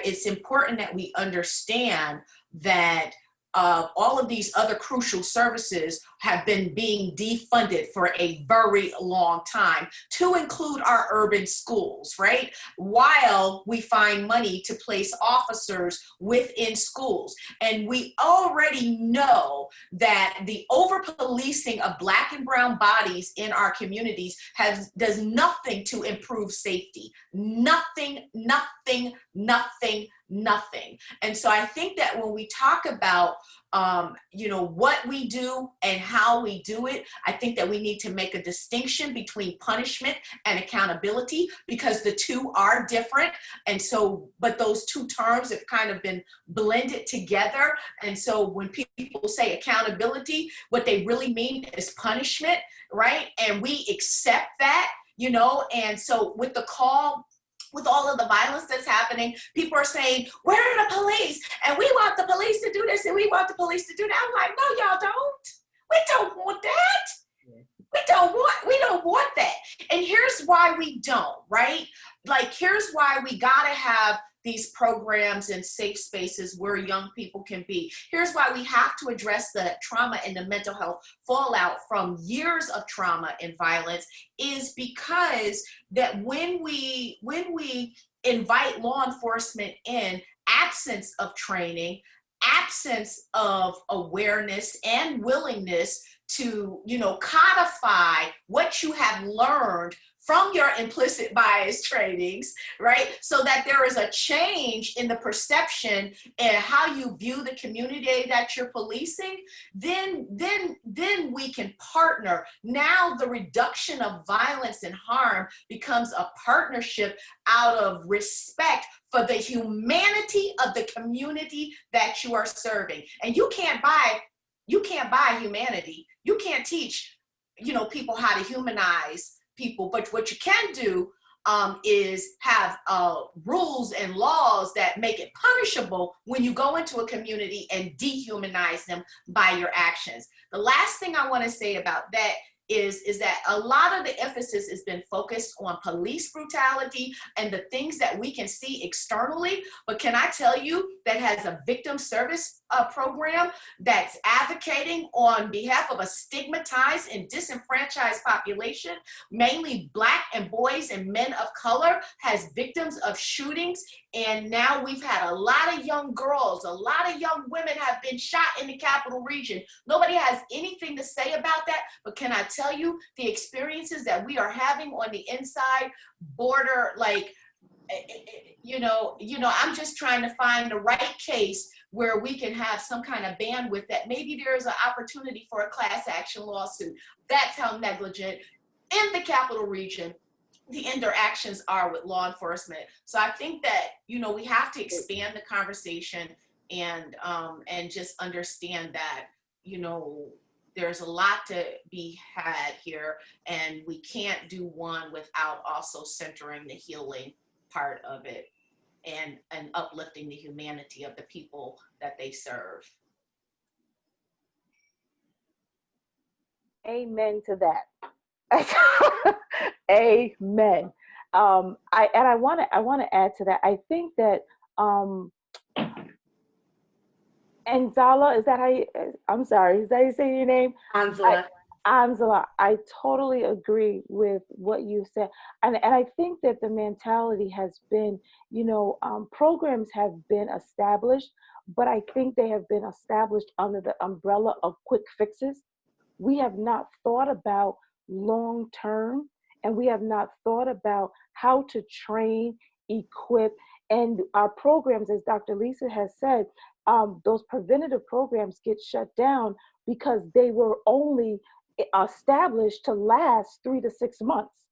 it's important that we understand that all of these other crucial services have been being defunded for a very long time, to include our urban schools, right? While we find money to place officers within schools. And we already know that the over-policing of Black and brown bodies in our communities does nothing to improve safety. Nothing, nothing, nothing, nothing. And so I think that when we talk about what we do and how we do it, I think that we need to make a distinction between punishment and accountability, because the two are different. And so, but those two terms have kind of been blended together. And so when people say accountability, what they really mean is punishment, right? And we accept that, and so with the call, with all of the violence that's happening, people are saying, where are the police? And we want the police to do this and we want the police to do that. I'm like, no, y'all don't. We don't want that. We don't want that. And here's why we don't, right? Like, here's why we gotta have these programs and safe spaces where young people can be. Here's why we have to address the trauma and the mental health fallout from years of trauma and violence, is because that when we invite law enforcement in, absence of training, absence of awareness and willingness to, codify what you have learned from your implicit bias trainings, right? So that there is a change in the perception and how you view the community that you're policing, then we can partner. Now the reduction of violence and harm becomes a partnership out of respect for the humanity of the community that you are serving. And you can't buy humanity. You can't teach, people how to humanize people, but what you can do is have rules and laws that make it punishable when you go into a community and dehumanize them by your actions. The last thing I want to say about that is that a lot of the emphasis has been focused on police brutality and the things that we can see externally. But can I tell you that has a victim service program that's advocating on behalf of a stigmatized and disenfranchised population, mainly Black and boys and men of color, has victims of shootings. And now we've had a lot of young girls, a lot of young women have been shot in the capital region. Nobody has anything to say about that, but can I tell you the experiences that we are having on the inside border, like, I'm just trying to find the right case where we can have some kind of bandwidth that maybe there's an opportunity for a class action lawsuit. That's how negligent in the capital region the interactions are with law enforcement. So I think that, we have to expand the conversation and just understand that, there's a lot to be had here, and we can't do one without also centering the healing part of it and uplifting the humanity of the people that they serve. Amen to that. Amen. I want to add to that. I think that Anzala, is that how you? I'm sorry, is that how you say your name? Anzala. Anzala, I totally agree with what you said, and I think that the mentality has been, programs have been established, but I think they have been established under the umbrella of quick fixes. We have not thought about long term, and we have not thought about how to train, equip, and our programs, as Dr. Lisa has said, those preventative programs get shut down because they were only established to last 3 to 6 months,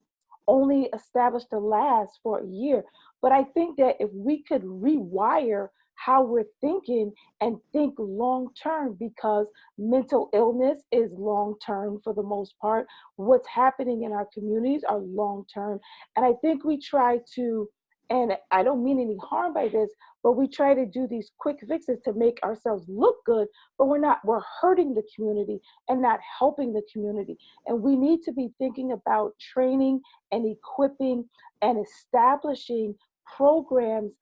only established to last for a year. But I think that if we could rewire how we're thinking and think long term, because mental illness is long term for the most part. What's happening in our communities are long term. And I think we try to, and I don't mean any harm by this, but we try to do these quick fixes to make ourselves look good, but we're hurting the community and not helping the community. And we need to be thinking about training and equipping and establishing programs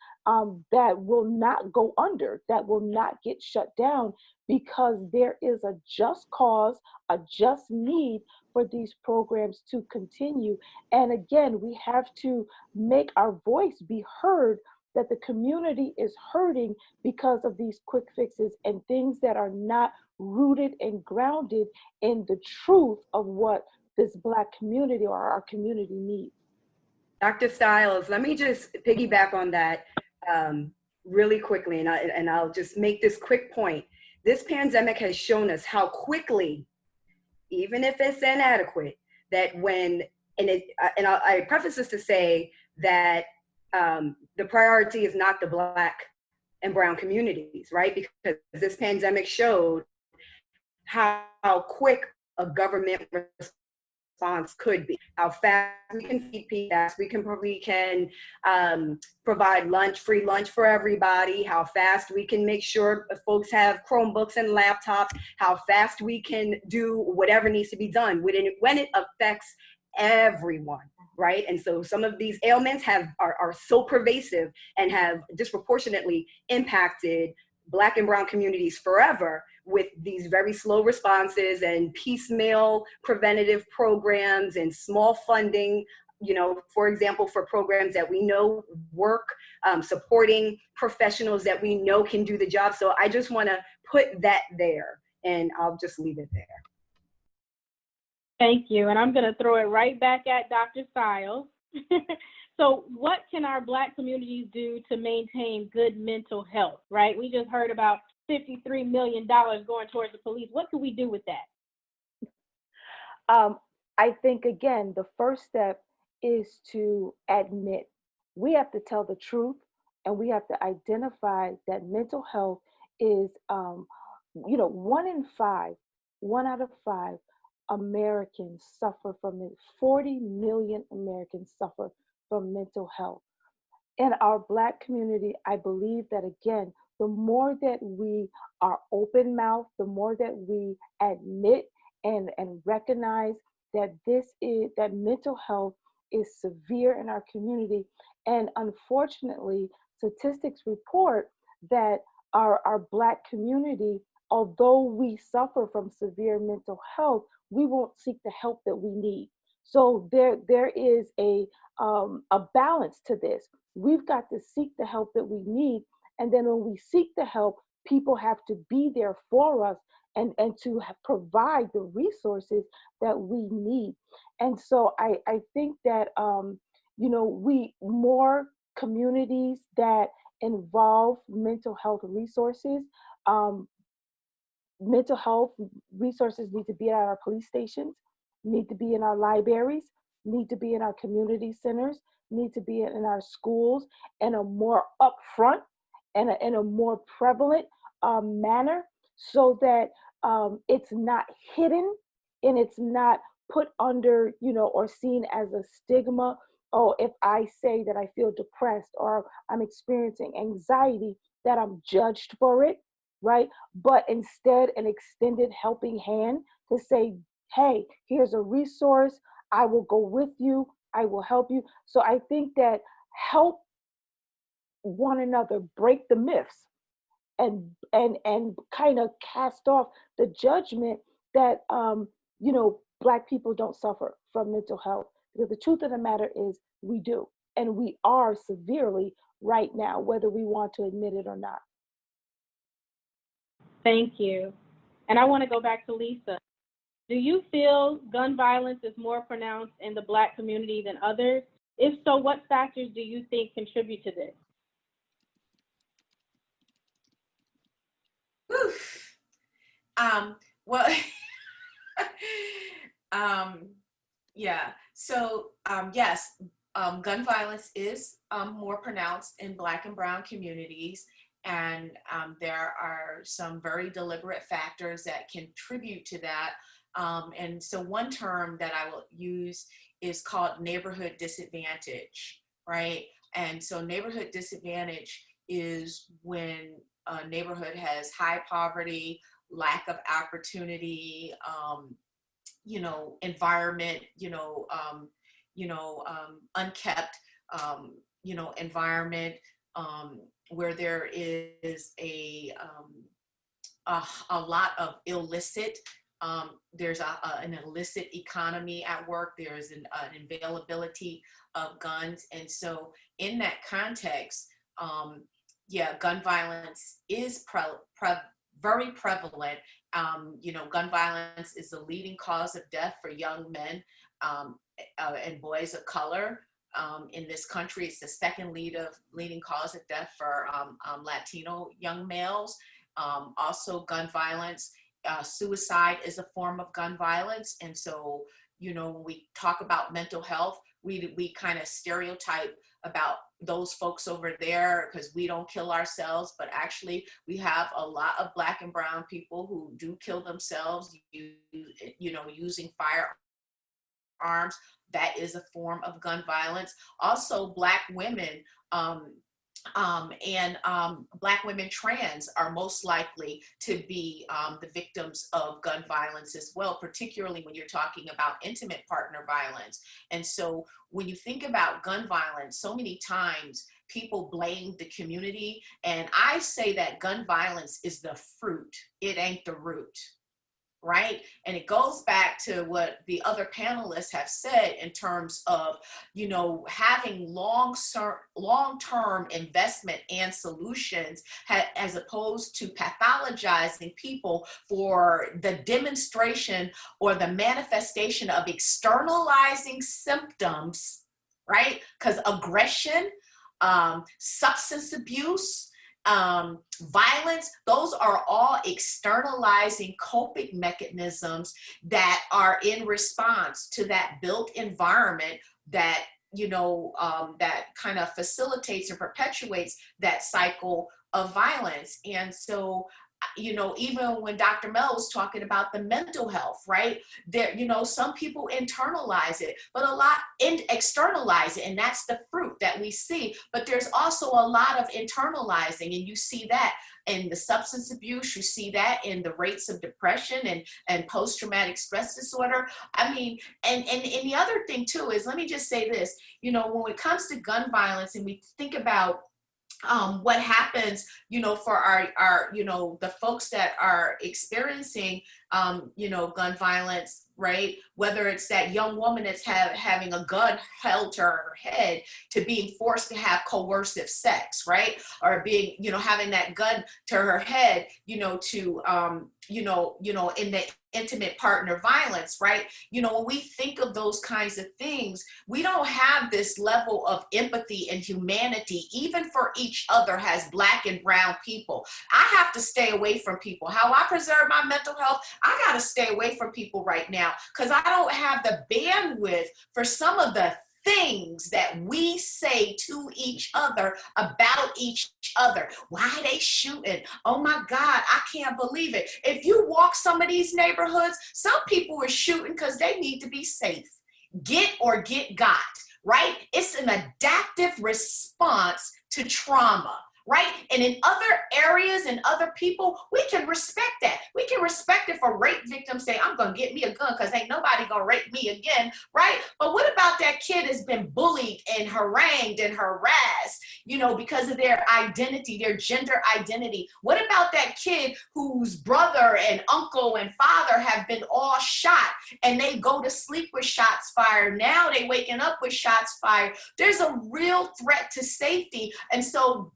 that will not go under, that will not get shut down, because there is a just cause, a just need for these programs to continue. And again, we have to make our voice be heard, that the community is hurting because of these quick fixes and things that are not rooted and grounded in the truth of what this Black community or our community needs. Dr. Stiles, let me just piggyback on that really quickly, and I'll just make this quick point. This pandemic has shown us how quickly, even if it's inadequate, that I preface this to say that the priority is not the Black and brown communities, right? Because this pandemic showed how quick a government response could be, how fast we can feed people, we can provide free lunch for everybody, how fast we can make sure folks have Chromebooks and laptops, how fast we can do whatever needs to be done when it affects everyone, right? And so some of these ailments are so pervasive and have disproportionately impacted Black and brown communities forever, with these very slow responses and piecemeal preventative programs and small funding, for example, for programs that we know work, supporting professionals that we know can do the job. So I just want to put that there, and I'll just leave it there. Thank you. And I'm going to throw it right back at Dr. Stiles. So what can our Black communities do to maintain good mental health, right? We just heard about $53 million going towards the police. What can we do with that? I think, again, the first step is to admit. We have to tell the truth, and we have to identify that mental health is, 1 out of 5 Americans suffer from it. 40 million Americans suffer from mental health. In our Black community, I believe that, again, the more that we are open mouthed, the more that we admit and recognize that mental health is severe in our community. And unfortunately, statistics report that our Black community, although we suffer from severe mental health, we won't seek the help that we need. So there is a balance to this. We've got to seek the help that we need. And then when we seek the help, people have to be there for us and to provide the resources that we need. And so I think that, more communities that involve mental health resources, mental health resources need to be at our police stations, need to be in our libraries, need to be in our community centers, need to be in our schools in a more upfront and in a more prevalent manner, so that it's not hidden and it's not put under, or seen as a stigma. Oh, if I say that I feel depressed or I'm experiencing anxiety, that I'm judged for it, right? But instead, an extended helping hand to say, hey, here's a resource. I will go with you. I will help you. So I think that help one another break the myths and kind of cast off the judgment that Black people don't suffer from mental health, because the truth of the matter is we do, and we are severely right now, whether we want to admit it or not. Thank you. And I want to go back to Lisa. Do you feel gun violence is more pronounced in the Black community than others? If so, what factors do you think contribute to this? Oof. Well, yeah. So yes, gun violence is more pronounced in Black and Brown communities, and there are some very deliberate factors that contribute to that. And so one term that I will use is called neighborhood disadvantage, right? And so neighborhood disadvantage is when a neighborhood has high poverty, lack of opportunity, environment, unkept, environment, where there is a lot of illicit. There's an illicit economy at work. There's an availability of guns. And so in that context, gun violence is very prevalent. Gun violence is the leading cause of death for young men and boys of color. In this country, it's the second leading cause of death for Latino young males. Also, gun violence, suicide is a form of gun violence. And so, when we talk about mental health, we kind of stereotype about those folks over there because we don't kill ourselves, but actually we have a lot of Black and Brown people who do kill themselves, using firearms. That is a form of gun violence. Also, Black women and Black women trans are most likely to be the victims of gun violence as well, particularly when you're talking about intimate partner violence. And so when you think about gun violence, so many times people blame the community. And I say that gun violence is the fruit, it ain't the root. Right? And it goes back to what the other panelists have said in terms of, having long-term investment and solutions as opposed to pathologizing people for the demonstration or the manifestation of externalizing symptoms, right? Because aggression, substance abuse, violence, those are all externalizing coping mechanisms that are in response to that built environment that, that kind of facilitates and perpetuates that cycle of violence. And so you know, even when Dr. Mel was talking about the mental health, right? There, you know, some people internalize it, but a lot externalize it, and that's the fruit that we see. But there's also a lot of internalizing, and you see that in the substance abuse, you see that in the rates of depression and post-traumatic stress disorder. I mean, and the other thing too is, let me just say this, you know, when it comes to gun violence and we think about what happens, you know, for our, you know, the folks that are experiencing, you know, gun violence, right? Whether it's that young woman that's having a gun held to her head, to being forced to have coercive sex, right? Or being, you know, having that gun to her head, you know, to, you know, in the intimate partner violence, right? You know, when we think of those kinds of things, we don't have this level of empathy and humanity, even for each other as Black and brown people. I have to stay away from people. How I preserve my mental health, I got to stay away from people right now, because I don't have the bandwidth for some of the things that we say to each other about each other. Why are they shooting? Oh my God, I can't believe it. If you walk some of these neighborhoods, some people are shooting because they need to be safe. Get or get got, right? It's an adaptive response to trauma. Right? And in other areas and other people, we can respect that. We can respect it for rape victims say, I'm going to get me a gun because ain't nobody going to rape me again, right? But what about that kid has been bullied and harangued and harassed, you know, because of their identity, their gender identity? What about that kid whose brother and uncle and father have been all shot and they go to sleep with shots fired? Now they waking up with shots fired. There's a real threat to safety. And so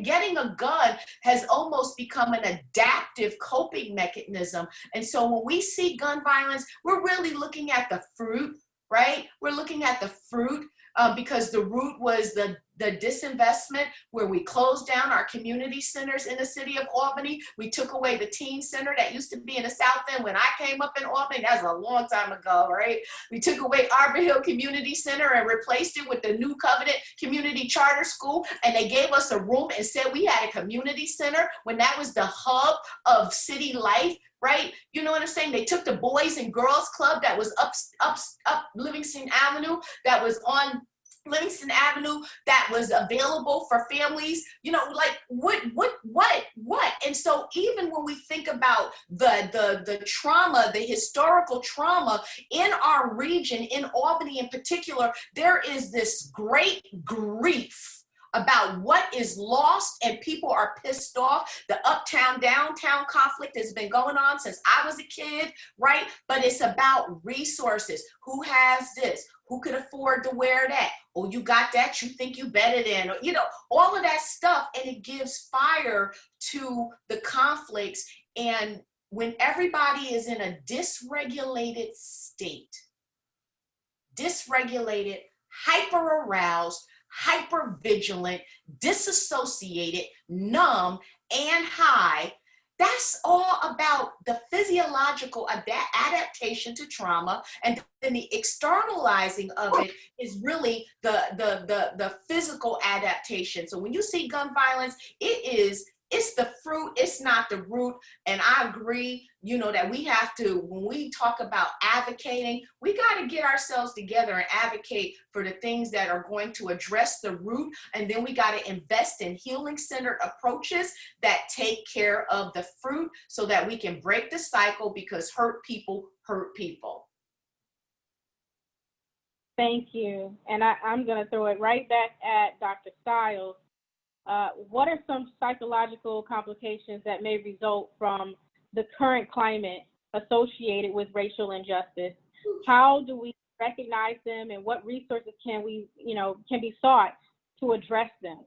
getting a gun has almost become an adaptive coping mechanism. And so when we see gun violence, we're really looking at the fruit, right? We're looking at the fruit because the root was the disinvestment, where we closed down our community centers in the city of Albany. We took away the teen center that used to be in the South End when I came up in Albany. That's a long time ago, right? We took away Arbor Hill Community Center and replaced it with the New Covenant Community Charter School. And they gave us a room and said we had a community center when that was the hub of city life. Right? You know what I'm saying? They took the Boys and Girls Club that was up Livingston Avenue, that was on Livingston Avenue, that was available for families, you know, like what? And so even when we think about the trauma, the historical trauma in our region, in Albany in particular, there is this great grief about what is lost, and people are pissed off. The uptown, downtown conflict has been going on since I was a kid, right? But it's about resources. Who has this? Who can afford to wear that? Oh, you got that? You think you better than, you know, all of that stuff. And it gives fire to the conflicts. And when everybody is in a dysregulated state, dysregulated, hyper-aroused, hyper-vigilant, disassociated, numb, and high, that's all about the physiological adaptation to trauma. And then the externalizing of it is really the physical adaptation. So when you see gun violence, it's the fruit, it's not the root. And I agree, you know, that we have to, when we talk about advocating, we got to get ourselves together and advocate for the things that are going to address the root. And then we got to invest in healing-centered approaches that take care of the fruit so that we can break the cycle, because hurt people hurt people. Thank you. And I'm going to throw it right back at Dr. Stiles. What are some psychological complications that may result from the current climate associated with racial injustice? How do we recognize them, and what resources can be sought to address them?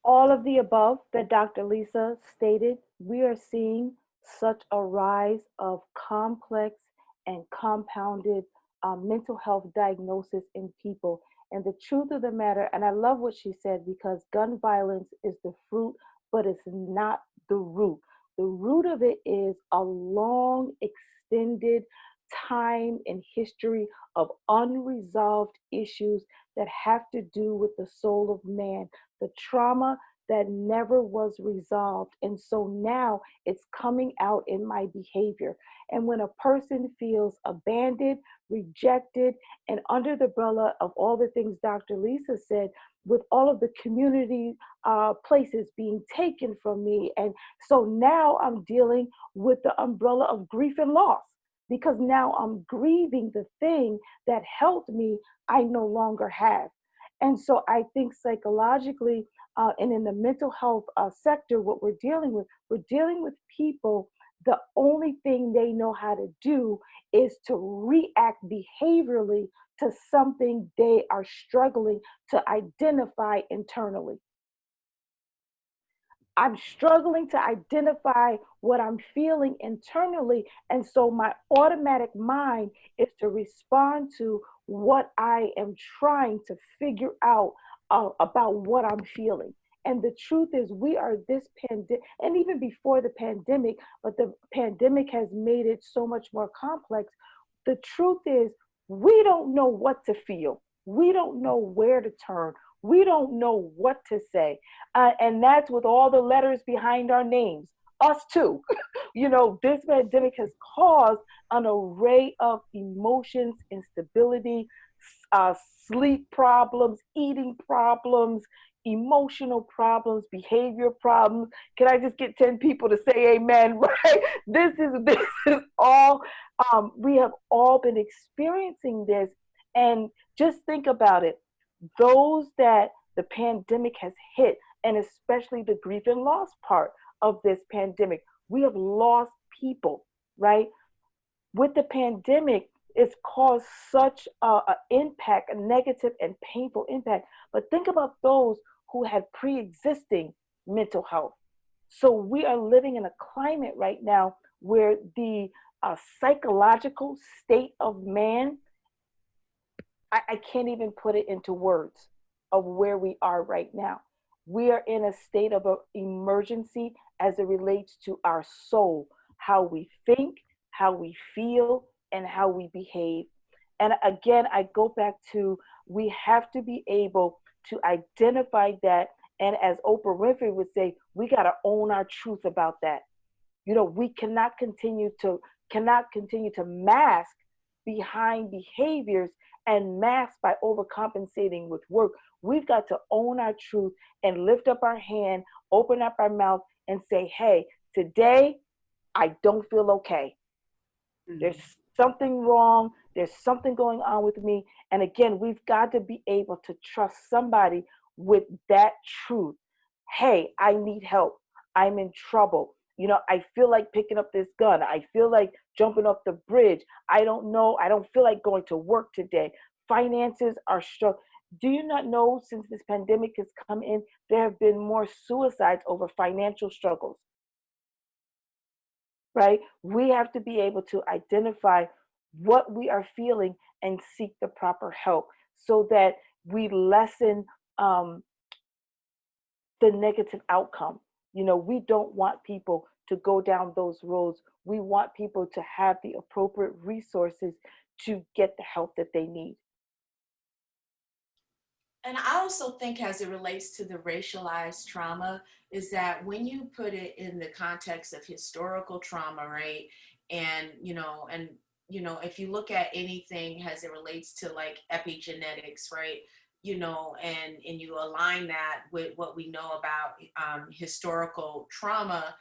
All of the above that Dr. Lisa stated. We are seeing such a rise of complex and compounded mental health diagnosis in people. And the truth of the matter, and I love what she said, because gun violence is the fruit, but it's not the root. The root of it is a long, extended time and history of unresolved issues that have to do with the soul of man. The trauma that never was resolved. And so now it's coming out in my behavior. And when a person feels abandoned, rejected, and under the umbrella of all the things Dr. Lisa said, with all of the community places being taken from me. And so now I'm dealing with the umbrella of grief and loss, because now I'm grieving the thing that helped me, I no longer have. And so I think psychologically and in the mental health sector, what we're dealing with people, the only thing they know how to do is to react behaviorally to something they are struggling to identify internally. I'm struggling to identify what I'm feeling internally. And so my automatic mind is to respond to what I am trying to figure out about what I'm feeling. And the truth is, we are this pandemic, and even before the pandemic, but the pandemic has made it so much more complex. The truth is, we don't know what to feel. We don't know where to turn. We don't know what to say. And that's with all the letters behind our names, us too. You know, this pandemic has caused an array of emotions, instability, sleep problems, eating problems, emotional problems, behavior problems. Can I just get 10 people to say amen, right? This is all, we have all been experiencing this. And just think about it. Those that the pandemic has hit, and especially the grief and loss part of this pandemic, we have lost people, right? With the pandemic, it's caused such an impact, a negative and painful impact. But think about those who had pre-existing mental health. So we are living in a climate right now where the psychological state of man, I can't even put it into words of where we are right now. We are in a state of emergency as it relates to our soul, how we think, how we feel, and how we behave. And again, I go back to, we have to be able to identify that. And as Oprah Winfrey would say, we got to own our truth about that. You know, we cannot continue to mask behind behaviors and mask by overcompensating with work. We've got to own our truth and lift up our hand, open up our mouth and say, hey, today I don't feel okay. Mm-hmm. There's something wrong. There's something going on with me. And again, we've got to be able to trust somebody with that truth. Hey, I need help. I'm in trouble. You know, I feel like picking up this gun. I feel like jumping off the bridge. I don't know. I don't feel like going to work today. Finances are struggling. Do you not know, since this pandemic has come in, there have been more suicides over financial struggles, right? We have to be able to identify what we are feeling and seek the proper help so that we lessen the negative outcome. You know, we don't want people to go down those roads. We want people to have the appropriate resources to get the help that they need. And I also think, as it relates to the racialized trauma, is that when you put it in the context of historical trauma, right? And if you look at anything as it relates to like epigenetics, right? You know, and you align that with what we know about historical trauma,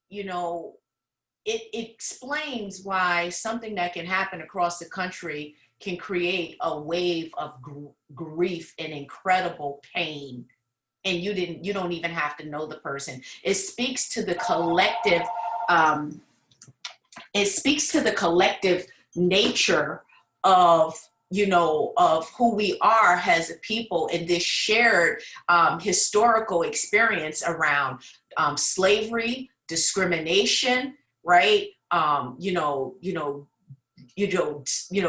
you know, it explains why something that can happen across the country can create a wave of grief and incredible pain. And you don't even have to know the person. It speaks to the collective, nature of, you know, of who we are as a people in this shared historical experience around slavery, discrimination, right?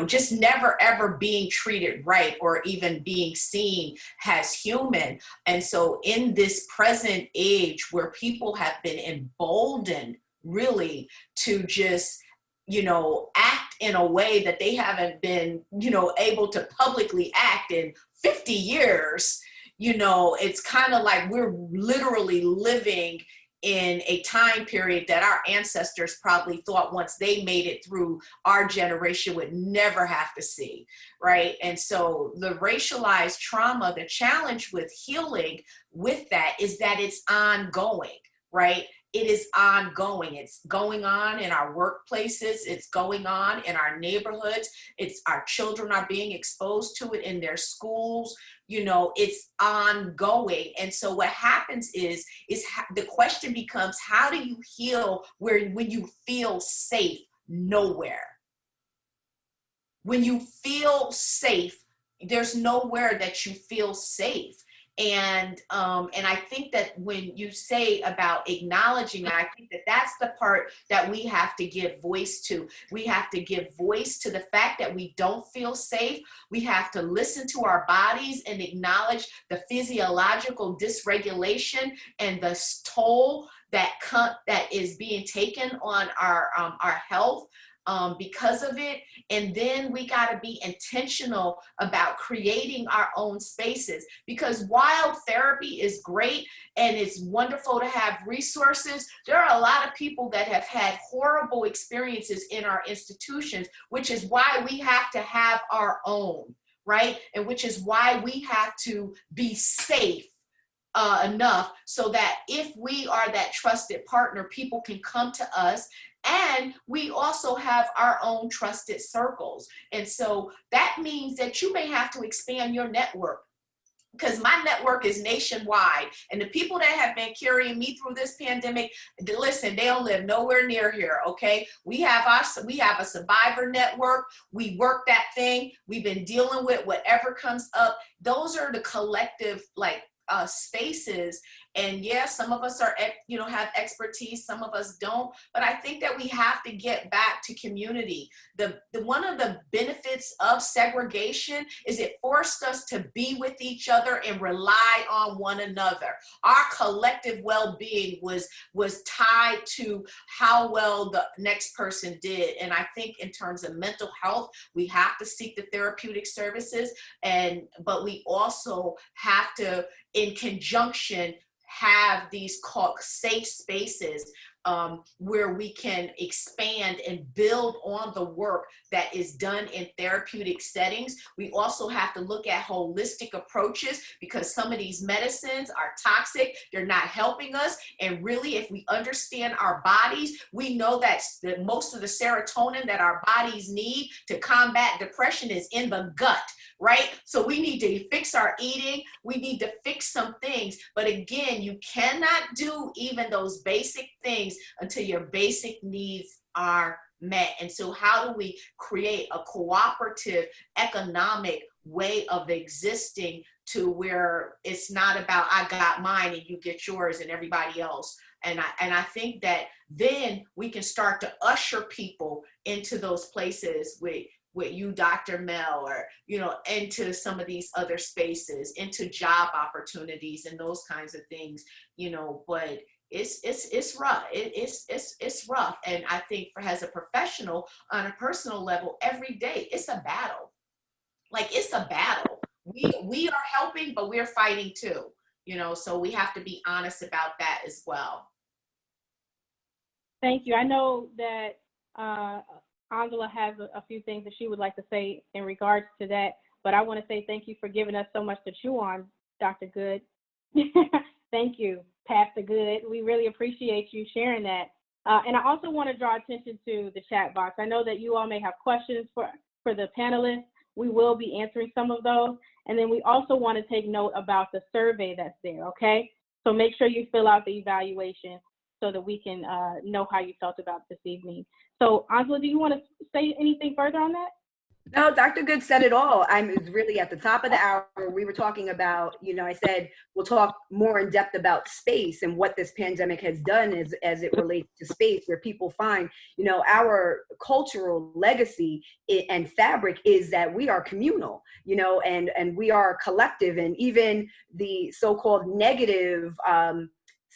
Just never ever being treated right or even being seen as human. And so in this present age where people have been emboldened really to just, you know, act in a way that they haven't been, you know, able to publicly act in 50 years, you know, it's kind of like we're literally living in a time period that our ancestors probably thought once they made it through, our generation would never have to see, right? And so the racialized trauma, the challenge with healing with that is that it's ongoing, right? It is ongoing. It's going on in our workplaces. It's going on in our neighborhoods. It's our children are being exposed to it in their schools. You know, it's ongoing. And so what happens is the question becomes, how do you heal when you feel safe nowhere? When you feel safe, there's nowhere that you feel safe. And I think that when you say about acknowledging, I think that that's the part that we have to give voice to. We have to give voice to the fact that we don't feel safe. We have to listen to our bodies and acknowledge the physiological dysregulation and the toll that is being taken on our health. Because of it. And then we got to be intentional about creating our own spaces, because while therapy is great and it's wonderful to have resources, there are a lot of people that have had horrible experiences in our institutions, which is why we have to have our own, right? And which is why we have to be safe enough so that if we are that trusted partner, people can come to us. And we also have our own trusted circles. And so that means that you may have to expand your network, because my network is nationwide. And the people that have been carrying me through this pandemic, listen, they don't live nowhere near here, okay? We have a survivor network. We work that thing. We've been dealing with whatever comes up. Those are the collective, spaces. And yeah, some of us have expertise, some of us don't, but I think that we have to get back to community. One of the benefits of segregation is it forced us to be with each other and rely on one another. Our collective well-being was tied to how well the next person did. And I think in terms of mental health, we have to seek the therapeutic services, but we also have to, in conjunction, have these called safe spaces where we can expand and build on the work that is done in therapeutic settings. We also have to look at holistic approaches, because some of these medicines are toxic. They're not helping us. And really, if we understand our bodies, we know that most of the serotonin that our bodies need to combat depression is in the gut, right? So we need to fix our eating. We need to fix some things. But again, you cannot do even those basic things until your basic needs are met. And so how do we create a cooperative economic way of existing to where it's not about I got mine and you get yours and everybody else? And I think that then we can start to usher people into those places with you, Dr. Mel, or, into some of these other spaces, into job opportunities and those kinds of things, but it's rough. It's rough. And I think as a professional, on a personal level, every day, it's a battle. It's a battle. We are helping, but we're fighting too, so we have to be honest about that as well. Thank you. I know that Anzala has a few things that she would like to say in regards to that, but I want to say thank you for giving us so much to chew on, Dr. Good. Thank you, Pastor Good. We really appreciate you sharing that. And I also want to draw attention to the chat box. I know that you all may have questions for the panelists. We will be answering some of those. And then we also want to take note about the survey that's there, okay? So make sure you fill out the evaluation so that we can know how you felt about this evening. So Anzala, do you want to say anything further on that? No, Dr. Good said it all. I'm really at the top of the hour. We were talking about, I said, we'll talk more in depth about space and what this pandemic has done as it relates to space, where people find, our cultural legacy and fabric is that we are communal, and we are collective, and even the so-called negative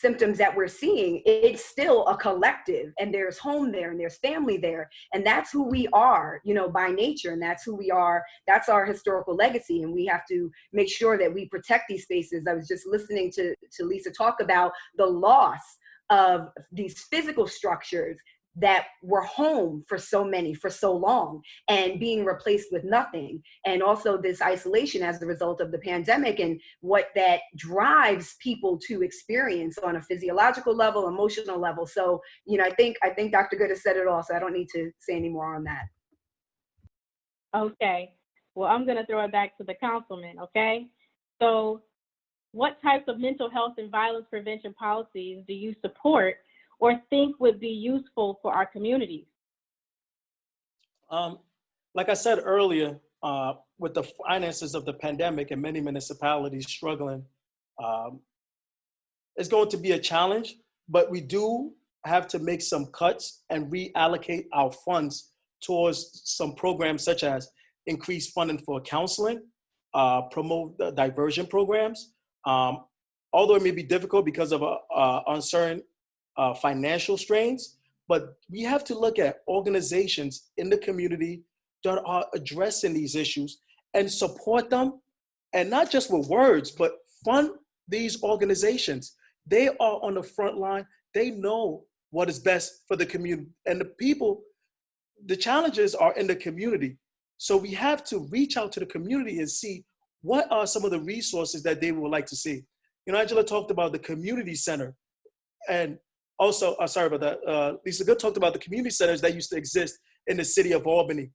symptoms that we're seeing, it's still a collective, and there's home there and there's family there. And that's who we are, you know, by nature. And that's who we are. That's our historical legacy. And we have to make sure that we protect these spaces. I was just listening to Lisa talk about the loss of these physical structures that were home for so many, for so long, and being replaced with nothing. And also this isolation as a result of the pandemic, and what that drives people to experience on a physiological level, emotional level. So, you know, I think Dr. Good has said it all, so I don't need to say any more on that. Okay. Well, I'm going to throw it back to the councilman, okay? So what types of mental health and violence prevention policies do you support or think would be useful for our communities? Like I said earlier, with the finances of the pandemic and many municipalities struggling, it's going to be a challenge, but we do have to make some cuts and reallocate our funds towards some programs such as increased funding for counseling, promote the diversion programs. Although it may be difficult because of uncertain financial strains, but we have to look at organizations in the community that are addressing these issues and support them, and not just with words, but fund these organizations. They are on the front line. They know what is best for the community, and the people, the challenges are in the community. So we have to reach out to the community and see what are some of the resources that they would like to see. You know, Angela talked about the community center, and also, sorry about that, Lisa Good talked about the community centers that used to exist in the city of Albany.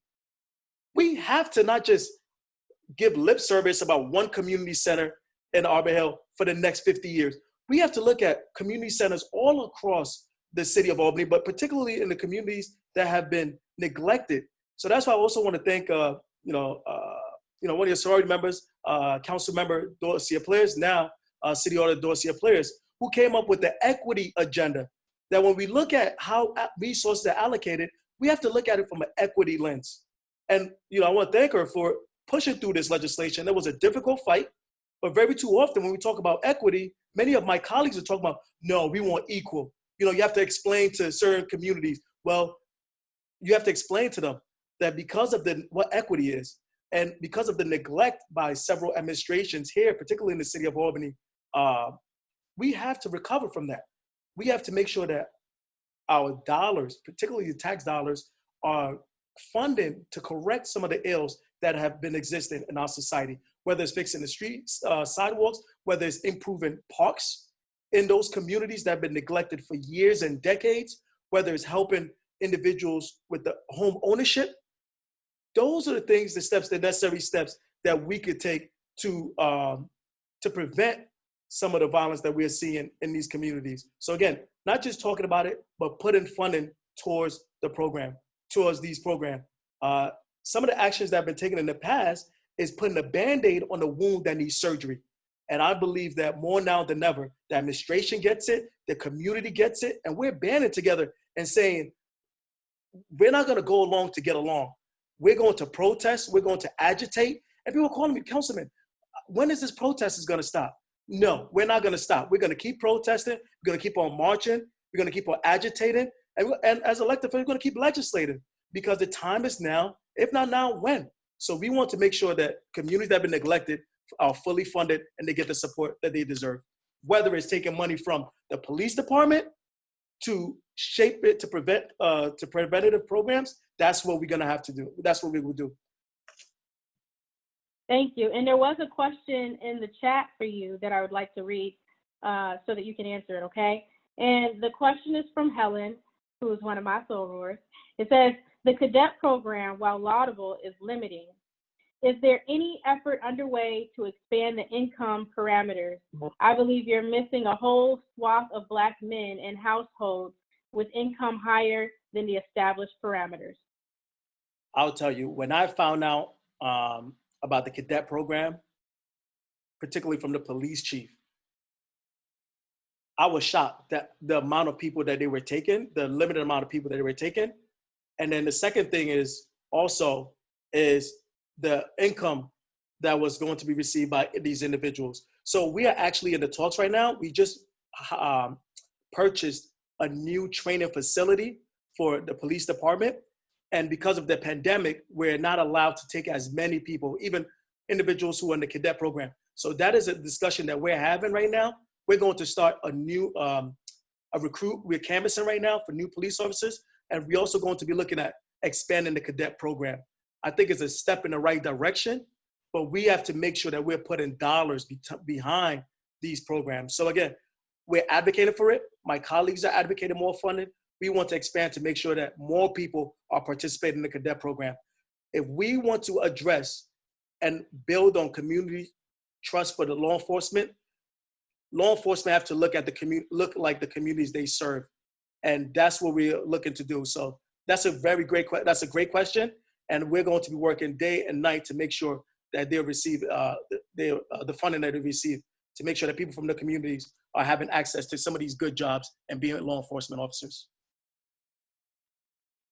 We have to not just give lip service about one community center in Arbor Hill for the next 50 years. We have to look at community centers all across the city of Albany, but particularly in the communities that have been neglected. So that's why I also want to thank, one of your sorority members, Council Member Dorcia Players, now City Auditor Dorcia Players, who came up with the equity agenda. That when we look at how resources are allocated, we have to look at it from an equity lens. And I want to thank her for pushing through this legislation. That was a difficult fight, but very too often when we talk about equity, many of my colleagues are talking about, no, we want equal. You have to explain to certain communities. Well, you have to explain to them that because of what equity is, and because of the neglect by several administrations here, particularly in the city of Albany, we have to recover from that. We have to make sure that our dollars, particularly the tax dollars, are funded to correct some of the ills that have been existing in our society, whether it's fixing the streets, sidewalks, whether it's improving parks in those communities that have been neglected for years and decades, whether it's helping individuals with the home ownership. Those are the things, the necessary steps that we could take to prevent some of the violence that we're seeing in these communities. So again, not just talking about it, but putting funding towards the program, towards these programs. Some of the actions that have been taken in the past is putting a Band-Aid on the wound that needs surgery. And I believe that more now than ever, the administration gets it, the community gets it, and we're banding together and saying, we're not gonna go along to get along. We're going to protest, we're going to agitate. And people are calling me, Councilman, when is this protest is gonna stop? No, we're not gonna stop. We're gonna keep protesting, we're gonna keep on marching, we're gonna keep on agitating, and as elected officials, we're gonna keep legislating, because the time is now, if not now, when? So we want to make sure that communities that have been neglected are fully funded and they get the support that they deserve. Whether it's taking money from the police department to shape it to preventative programs, that's what we're gonna have to do. That's what we will do. Thank you. And there was a question in the chat for you that I would like to read so that you can answer it, okay? And the question is from Helen, who is one of my sorors. It says, the cadet program, while laudable, is limiting. Is there any effort underway to expand the income parameters? I believe you're missing a whole swath of Black men in households with income higher than the established parameters. I'll tell you, when I found out about the cadet program, particularly from the police chief, I was shocked that the amount of people that they were taking, the limited amount of people that they were taking. And then the second thing is the income that was going to be received by these individuals. So we are actually in the talks right now. We just purchased a new training facility for the police department. And because of the pandemic, we're not allowed to take as many people, even individuals who are in the cadet program. So that is a discussion that we're having right now. We're going to start a new recruit. We're canvassing right now for new police officers. And we're also going to be looking at expanding the cadet program. I think it's a step in the right direction, but we have to make sure that we're putting dollars behind these programs. So again, we're advocating for it. My colleagues are advocating more funding. We want to expand to make sure that more people are participating in the cadet program. If we want to address and build on community trust for the law enforcement have to look at look like the communities they serve. And that's what we're looking to do. So that's a great question. And we're going to be working day and night to make sure that they'll receive the funding that they receive, to make sure that people from the communities are having access to some of these good jobs and being law enforcement officers.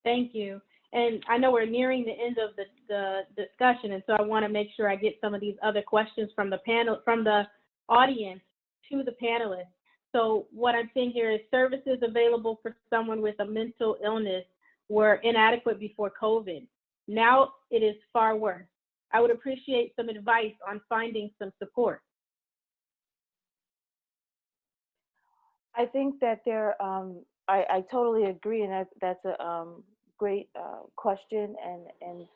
Thank you. And I know we're nearing the end of the discussion, and so I want to make sure I get some of these other questions from the panel, from the audience to the panelists. So what I'm seeing here is services available for someone with a mental illness were inadequate before COVID. Now it is far worse. I would appreciate some advice on finding some support. I think that I totally agree, and that's a great question and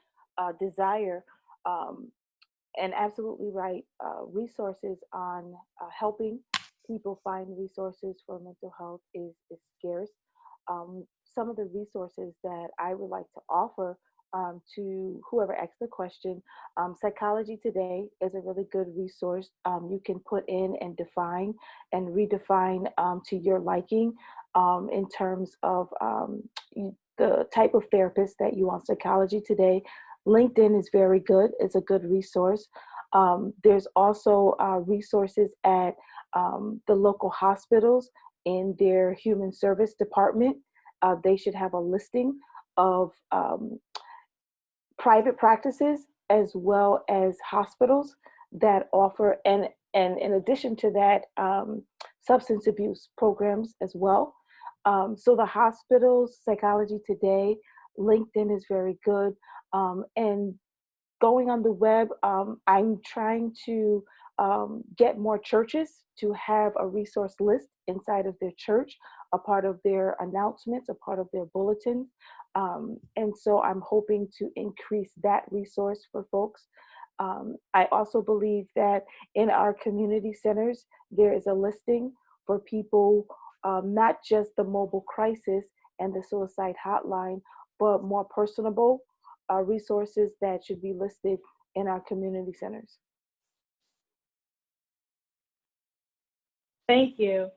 desire, and absolutely right. Resources on helping people find resources for mental health is scarce. Some of the resources that I would like to offer to whoever asked the question, Psychology Today is a really good resource. You can put in and define and redefine to your liking in terms of the type of therapist that you want. Psychology Today. LinkedIn is very good. It's a good resource. There's also resources at the local hospitals in their human service department. They should have a listing of private practices as well as hospitals that offer, and in addition to that, substance abuse programs as well. So the hospitals, Psychology Today, LinkedIn is very good. And going on the web, I'm trying to get more churches to have a resource list inside of their church, a part of their announcements, a part of their bulletins. And so I'm hoping to increase that resource for folks. I also believe that in our community centers, there is a listing for people, not just the mobile crisis and the suicide hotline, but more personable resources that should be listed in our community centers. Thank you.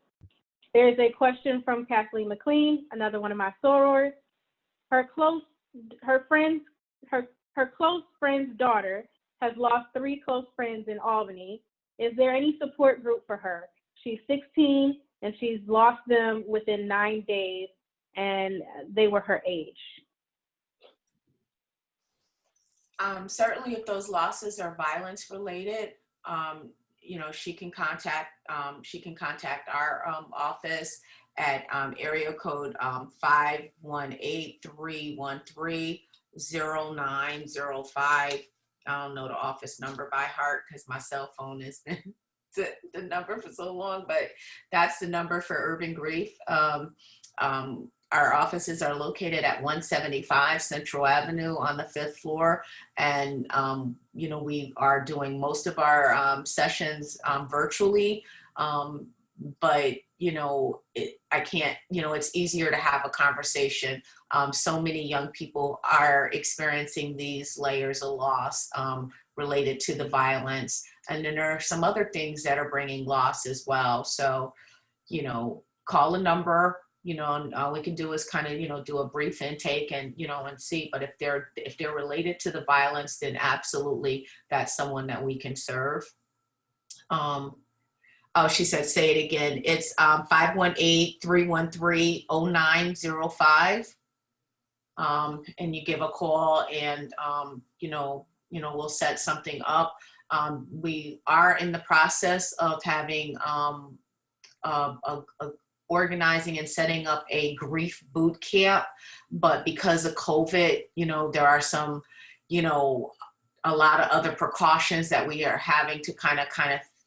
There's a question from Kathleen McLean, another one of my sorors. Her close friend's daughter has lost 3 close friends in Albany. Is there any support group for her? She's 16 and she's lost them within 9 days, and they were her age. Certainly, if those losses are violence related, you know, she can contact our office at area code 518-313-0905. I don't know the office number by heart because my cell phone has been the number for so long, but that's the number for urban grief. Our offices are located at 175 Central Avenue on the 5th floor. And, you know, we are doing most of our sessions virtually. But, you know, I can't, you know, it's easier to have a conversation. So many young people are experiencing these layers of loss related to the violence. And then there are some other things that are bringing loss as well. So, you know, call a number. You know, and all we can do is kind of, you know, do a brief intake and, you know, and see. But if they're related to the violence, then absolutely that's someone that we can serve. Oh, she said, say it again. It's 518-313-0905. And you give a call, and you know, we'll set something up. We are in the process of having organizing and setting up a grief boot camp, but because of COVID, there are some, a lot of other precautions that we are having to kind of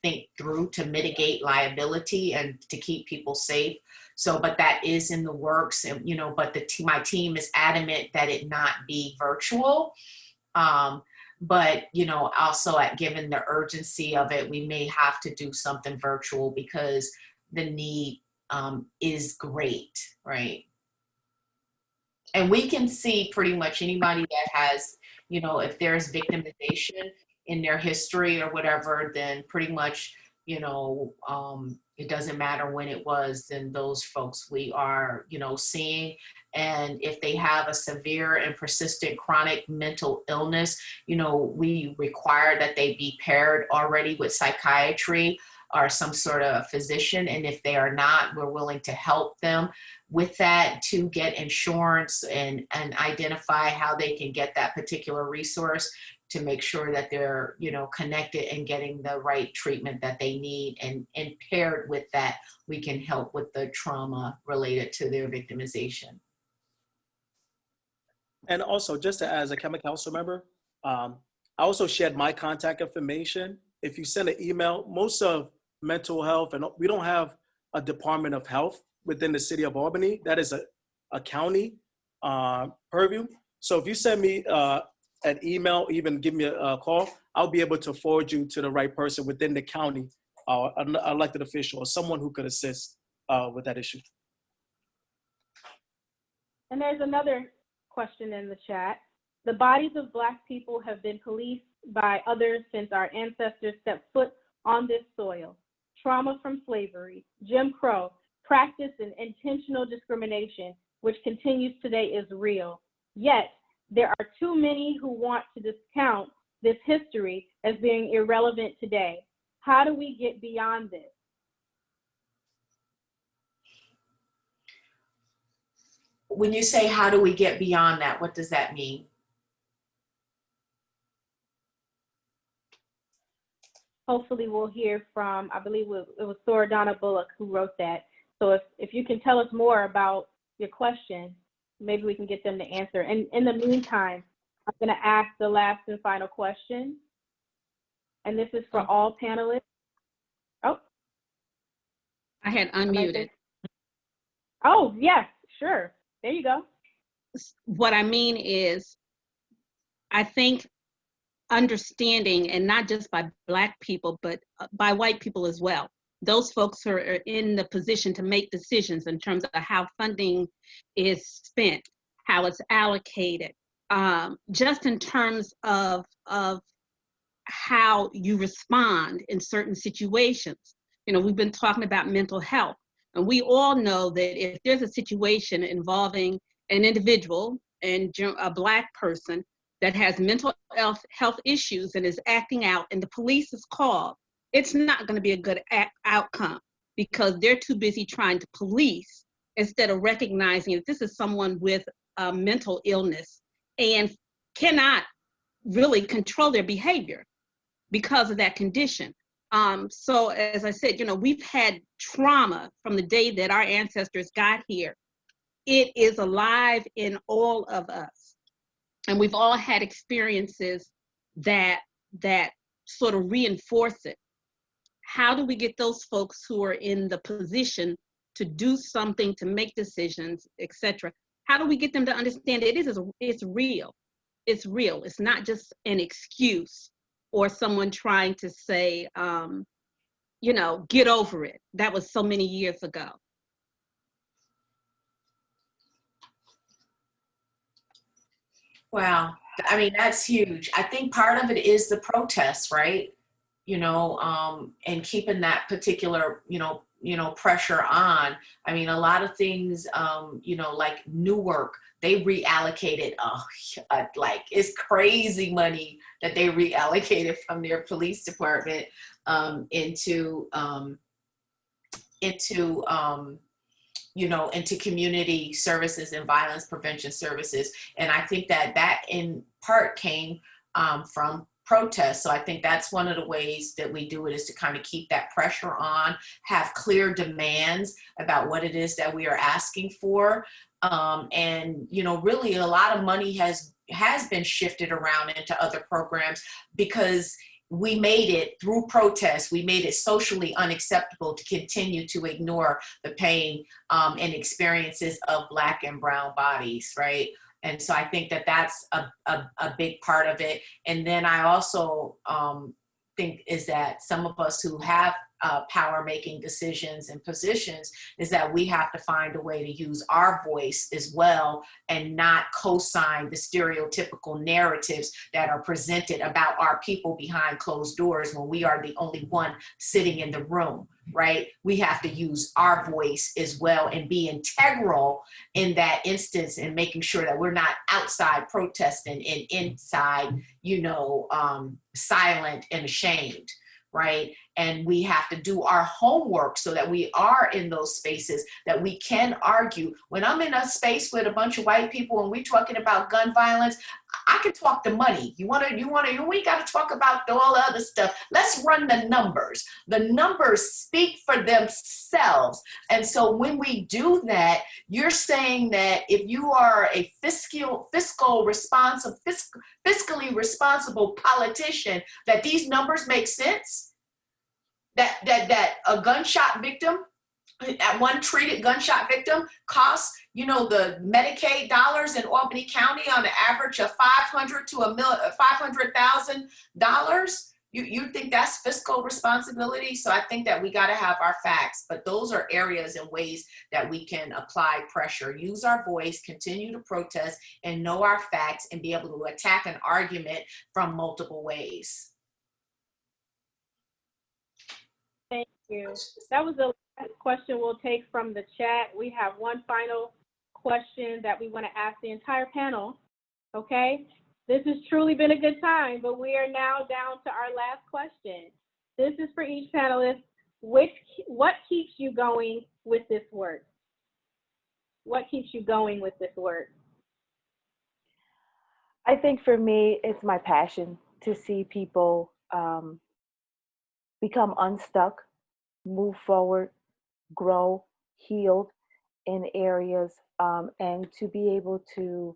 think through to mitigate liability and to keep people safe. So, but that is in the works, and but my team is adamant that it not be virtual. But also given the urgency of it, we may have to do something virtual because the need is great, right? And we can see pretty much anybody that has, if there's victimization in their history or whatever, then pretty much, it doesn't matter when it was, then those folks we are, seeing. And if they have a severe and persistent chronic mental illness, we require that they be paired already with psychiatry or some sort of physician. And if they are not, we're willing to help them with that to get insurance and identify how they can get that particular resource to make sure that they're, connected and getting the right treatment that they need. And paired with that, we can help with the trauma related to their victimization. And also, just to add, as a Common Council member, I also shared my contact information. If you send an email, most of mental health, and we don't have a Department of Health within the city of Albany. That is a county purview. So if you send me an email, even give me a call, I'll be able to forward you to the right person within the county, an elected official or someone who could assist with that issue. And there's another question in the chat. The bodies of Black people have been policed by others since our ancestors stepped foot on this soil. Trauma from slavery, Jim Crow, practice and intentional discrimination, which continues today, is real. Yet, there are too many who want to discount this history as being irrelevant today. How do we get beyond this? When you say, how do we get beyond that, what does that mean? Hopefully we'll hear from, I believe it was Soror Donna Bullock who wrote that. So if you can tell us more about your question, maybe we can get them to answer. And in the meantime, I'm going to ask the last and final question. And this is for all panelists. Oh. I had unmuted. Oh, yes, sure. There you go. What I mean is, I think understanding, and not just by Black people, but by white people as well, those folks who are in the position to make decisions in terms of how funding is spent, how it's allocated, just in terms of how you respond in certain situations. We've been talking about mental health, and we all know that if there's a situation involving an individual and a Black person that has mental health issues and is acting out and the police is called, it's not going to be a good outcome because they're too busy trying to police instead of recognizing that this is someone with a mental illness and cannot really control their behavior because of that condition. So as I said, we've had trauma from the day that our ancestors got here. It is alive in all of us. And we've all had experiences that sort of reinforce it. How do we get those folks who are in the position to do something, to make decisions, etc.? How do we get them to understand it's real? It's real. It's not just an excuse or someone trying to say, get over it. That was so many years ago. Wow. I mean, that's huge. I think part of it is the protests, right? And keeping that particular, pressure on. I mean, a lot of things, like Newark, they reallocated, it's crazy money that they reallocated from their police department into community services and violence prevention services. And I think that in part came from protest. So I think that's one of the ways that we do it, is to kind of keep that pressure on, have clear demands about what it is that we are asking for. And, you know, really a lot of money has been shifted around into other programs because we made it through protests. We made it socially unacceptable to continue to ignore the pain and experiences of Black and brown bodies, right? And so I think that that's a big part of it. And then I also think is that some of us who have power making decisions and positions, is that we have to find a way to use our voice as well and not co-sign the stereotypical narratives that are presented about our people behind closed doors when we are the only one sitting in the room, right? We have to use our voice as well and be integral in that instance, and making sure that we're not outside protesting and inside, you know, silent and ashamed, right? And we have to do our homework so that we are in those spaces that we can argue. When I'm in a space with a bunch of white people and we're talking about gun violence, I can talk the money. We got to talk about all the other stuff. Let's run the numbers. The numbers speak for themselves. And so when we do that, you're saying that if you are a fiscally responsible politician, that these numbers make sense? That a gunshot victim, one treated gunshot victim costs, you know, the Medicaid dollars in Albany County on an average of $500,000 to $500,000. You think that's fiscal responsibility? So I think that we got to have our facts, but those are areas and ways that we can apply pressure, use our voice, continue to protest, and know our facts, and be able to attack an argument from multiple ways. Thank you. That was the last question we'll take from the chat. We have one final question that we want to ask the entire panel. Okay, this has truly been a good time, but we are now down to our last question. This is for each panelist. What keeps you going with this work? What keeps you going with this work? I think for me, it's my passion to see people become unstuck, move forward, grow, healed in areas, and to be able to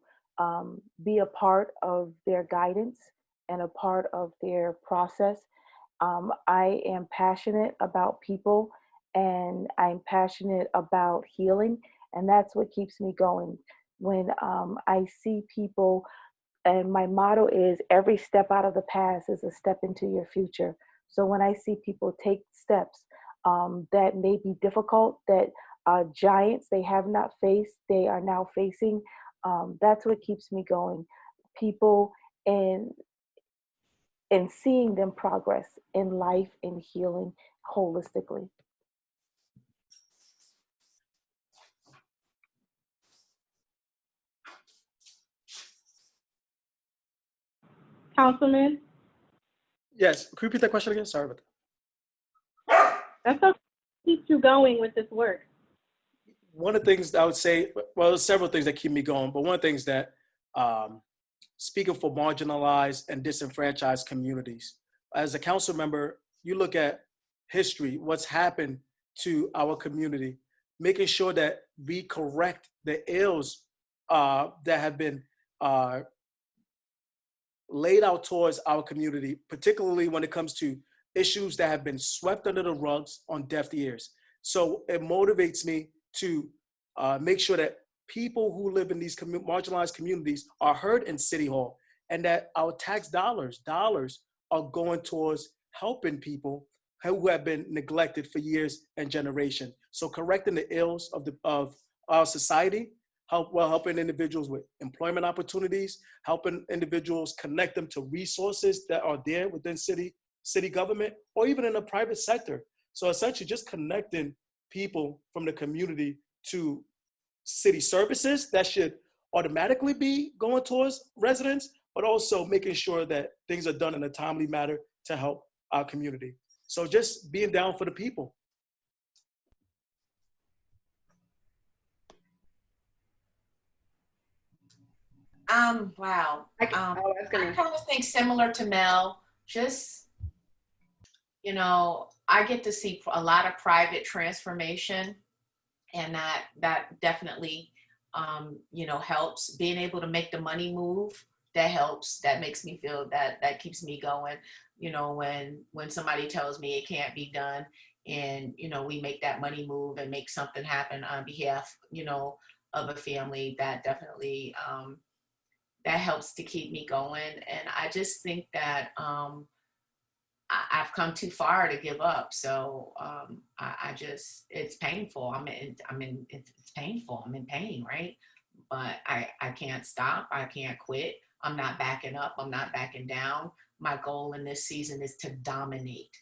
be a part of their guidance and a part of their process. I am passionate about people, and I'm passionate about healing, and that's what keeps me going. When I see people, and my motto is, every step out of the past is a step into your future. So when I see people take steps that may be difficult, that giants they have not faced, they are now facing, that's what keeps me going. People and seeing them progress in life and healing holistically. Councilman? Yes, could you repeat that question again? Sorry about that. That's what keeps you going with this work. One of the things that I would say, well, there's several things that keep me going, but one of the things that, speaking for marginalized and disenfranchised communities, as a council member, you look at history, what's happened to our community, making sure that we correct the ills that have been laid out towards our community, particularly when it comes to issues that have been swept under the rugs on deaf ears. So it motivates me to make sure that people who live in these marginalized communities are heard in City Hall, and that our tax dollars are going towards helping people who have been neglected for years and generations. So correcting the ills of our society, helping individuals with employment opportunities, helping individuals connect them to resources that are there within city government, or even in the private sector. So essentially just connecting people from the community to city services that should automatically be going towards residents, but also making sure that things are done in a timely manner to help our community. So just being down for the people. Wow. I was I gonna. kind of think similar to Mel. Just, I get to see a lot of private transformation, and that definitely, helps. Being able to make the money move, that helps. That makes me feel that keeps me going. When somebody tells me it can't be done, and we make that money move and make something happen on behalf, of a family, that definitely that helps to keep me going. And I just think that I've come too far to give up. So I just, it's painful. It's painful. I'm in pain, right? But I can't stop. I can't quit. I'm not backing up. I'm not backing down. My goal in this season is to dominate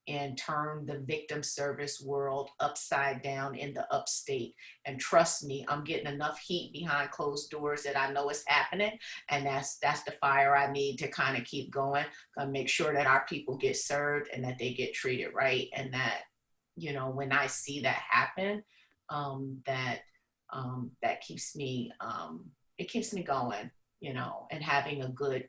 and turn the victim service world upside down in the upstate. And trust me, I'm getting enough heat behind closed doors that I know it's happening. And that's the fire I need to kind of keep going, make sure that our people get served and that they get treated right. And that, when I see that happen, that keeps me, it keeps me going, and having a good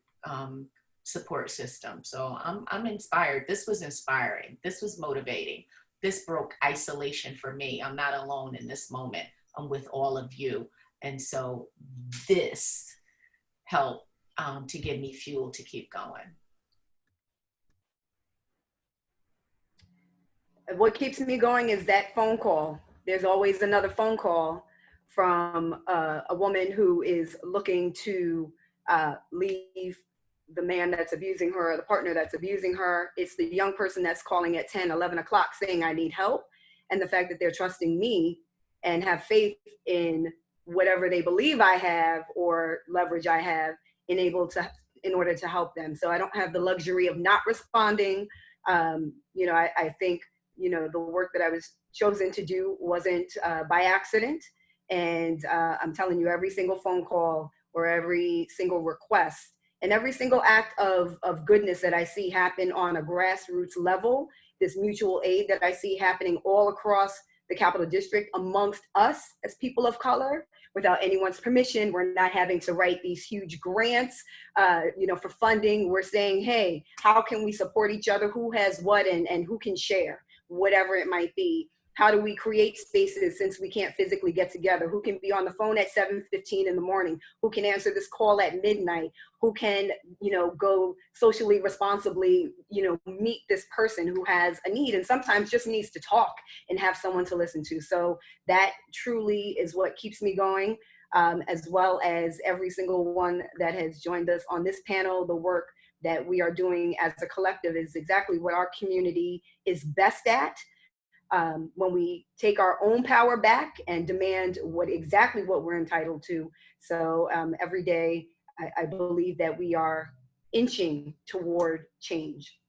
support system. So I'm inspired. This was inspiring. This was motivating. This broke isolation for me. I'm not alone in this moment. I'm with all of you. And so this helped to give me fuel to keep going. What keeps me going is that phone call. There's always another phone call from a woman who is looking to leave the man that's abusing her, the partner that's abusing her. It's the young person that's calling at 10, 11 o'clock saying, I need help. And the fact that they're trusting me and have faith in whatever they believe I have or leverage I have in order to help them. So I don't have the luxury of not responding. I think, the work that I was chosen to do wasn't by accident. And I'm telling you, every single phone call or every single request and every single act of goodness that I see happen on a grassroots level, this mutual aid that I see happening all across the Capital District amongst us as people of color, without anyone's permission. We're not having to write these huge grants, for funding. We're saying, hey, how can we support each other? Who has what and who can share, whatever it might be. How do we create spaces since we can't physically get together? Who can be on the phone at 7:15 in the morning? Who can answer this call at midnight? Who can, go socially responsibly, meet this person who has a need and sometimes just needs to talk and have someone to listen to. So that truly is what keeps me going, as well as every single one that has joined us on this panel. The work that we are doing as a collective is exactly what our community is best at. When we take our own power back and demand exactly what we're entitled to. So every day, I believe that we are inching toward change.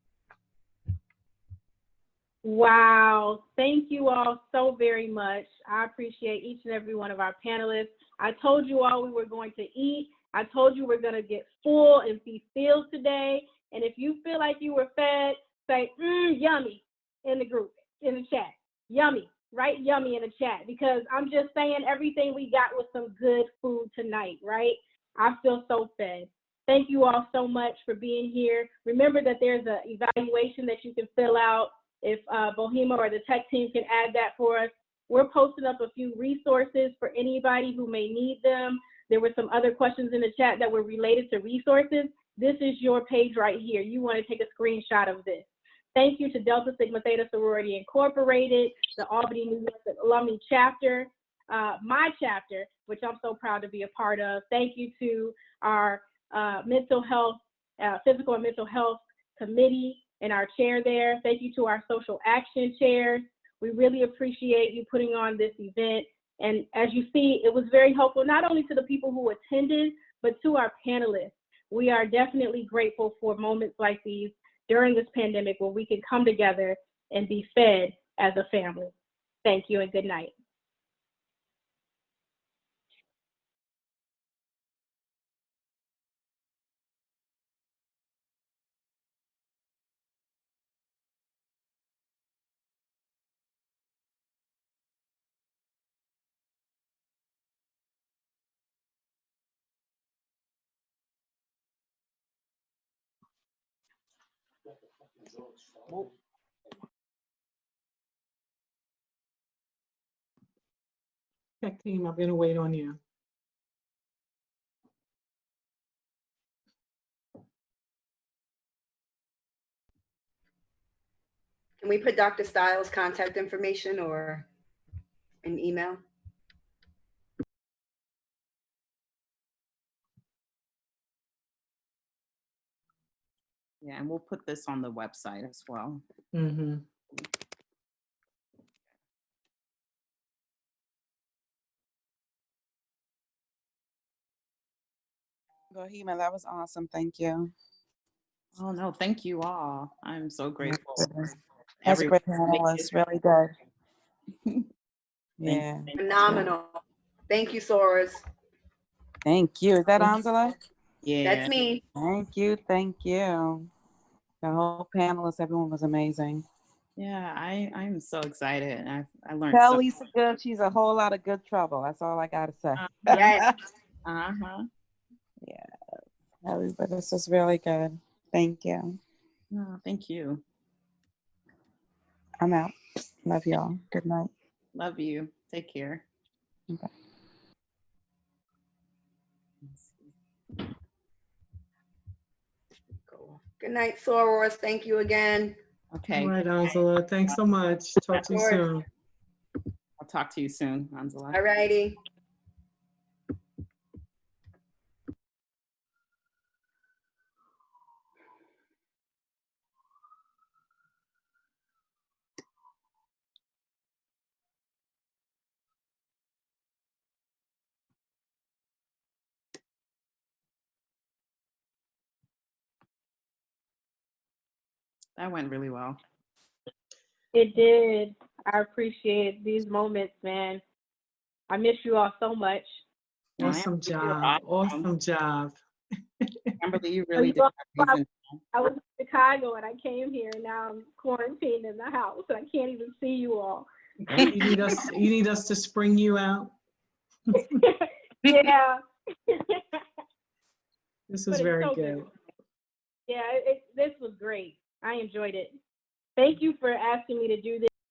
Wow. Thank you all so very much. I appreciate each and every one of our panelists. I told you all we were going to eat. I told you we're going to get full and be filled today. And if you feel like you were fed, say, yummy in the group, in the chat. Yummy. Write yummy in the chat, because I'm just saying everything we got was some good food tonight, right? I feel so fed. Thank you all so much for being here. Remember that there's an evaluation that you can fill out. If Boahema or the tech team can add that for us. We're posting up a few resources for anybody who may need them. There were some other questions in the chat that were related to resources. This is your page right here. You want to take a screenshot of this. Thank you to Delta Sigma Theta Sorority Incorporated, the Albany, New York Alumni Chapter, my chapter, which I'm so proud to be a part of. Thank you to our mental health, physical and mental health committee and our chair there. Thank you to our social action chairs. We really appreciate you putting on this event. And as you see, it was very helpful, not only to the people who attended, but to our panelists. We are definitely grateful for moments like these during this pandemic where we can come together and be fed as a family. Thank you and good night. Tech team, I'm gonna wait on you. Can we put Dr. Stiles' contact information or an email? Yeah, and we'll put this on the website as well. Mm-hmm. Boahema, that was awesome. Thank you. Oh no, thank you all. I'm so grateful. That's a Everyone great panelist. Really good. Yeah. Phenomenal. Thank you, Sorors. Thank you. Is that Anzala? Yeah. That's me. Thank you. Thank you. The whole panelists, everyone was amazing. Yeah, I'm so excited. I learned Tell so. Lisa Good she's a whole lot of good trouble. That's all I gotta say. Yes. Yeah, but this was really good. Thank you. No, thank you. I'm out. Love y'all. Good night. Love you. Take care. Okay. Good night, Sorors. Thank you again. Okay. All right, Anzala. Thanks so much. Talk to you Sure. soon. I'll talk to you soon, Anzala. All righty. That went really well. It did. I appreciate these moments, man. I miss you all so much. Awesome job. Awesome job. Kimberly, you really did. I was in Chicago and I came here, and now I'm quarantined in the house, and I can't even see you all. You need us to spring you out. Yeah. This But is it's very so good. Yeah, this was great. I enjoyed it. Thank you for asking me to do this.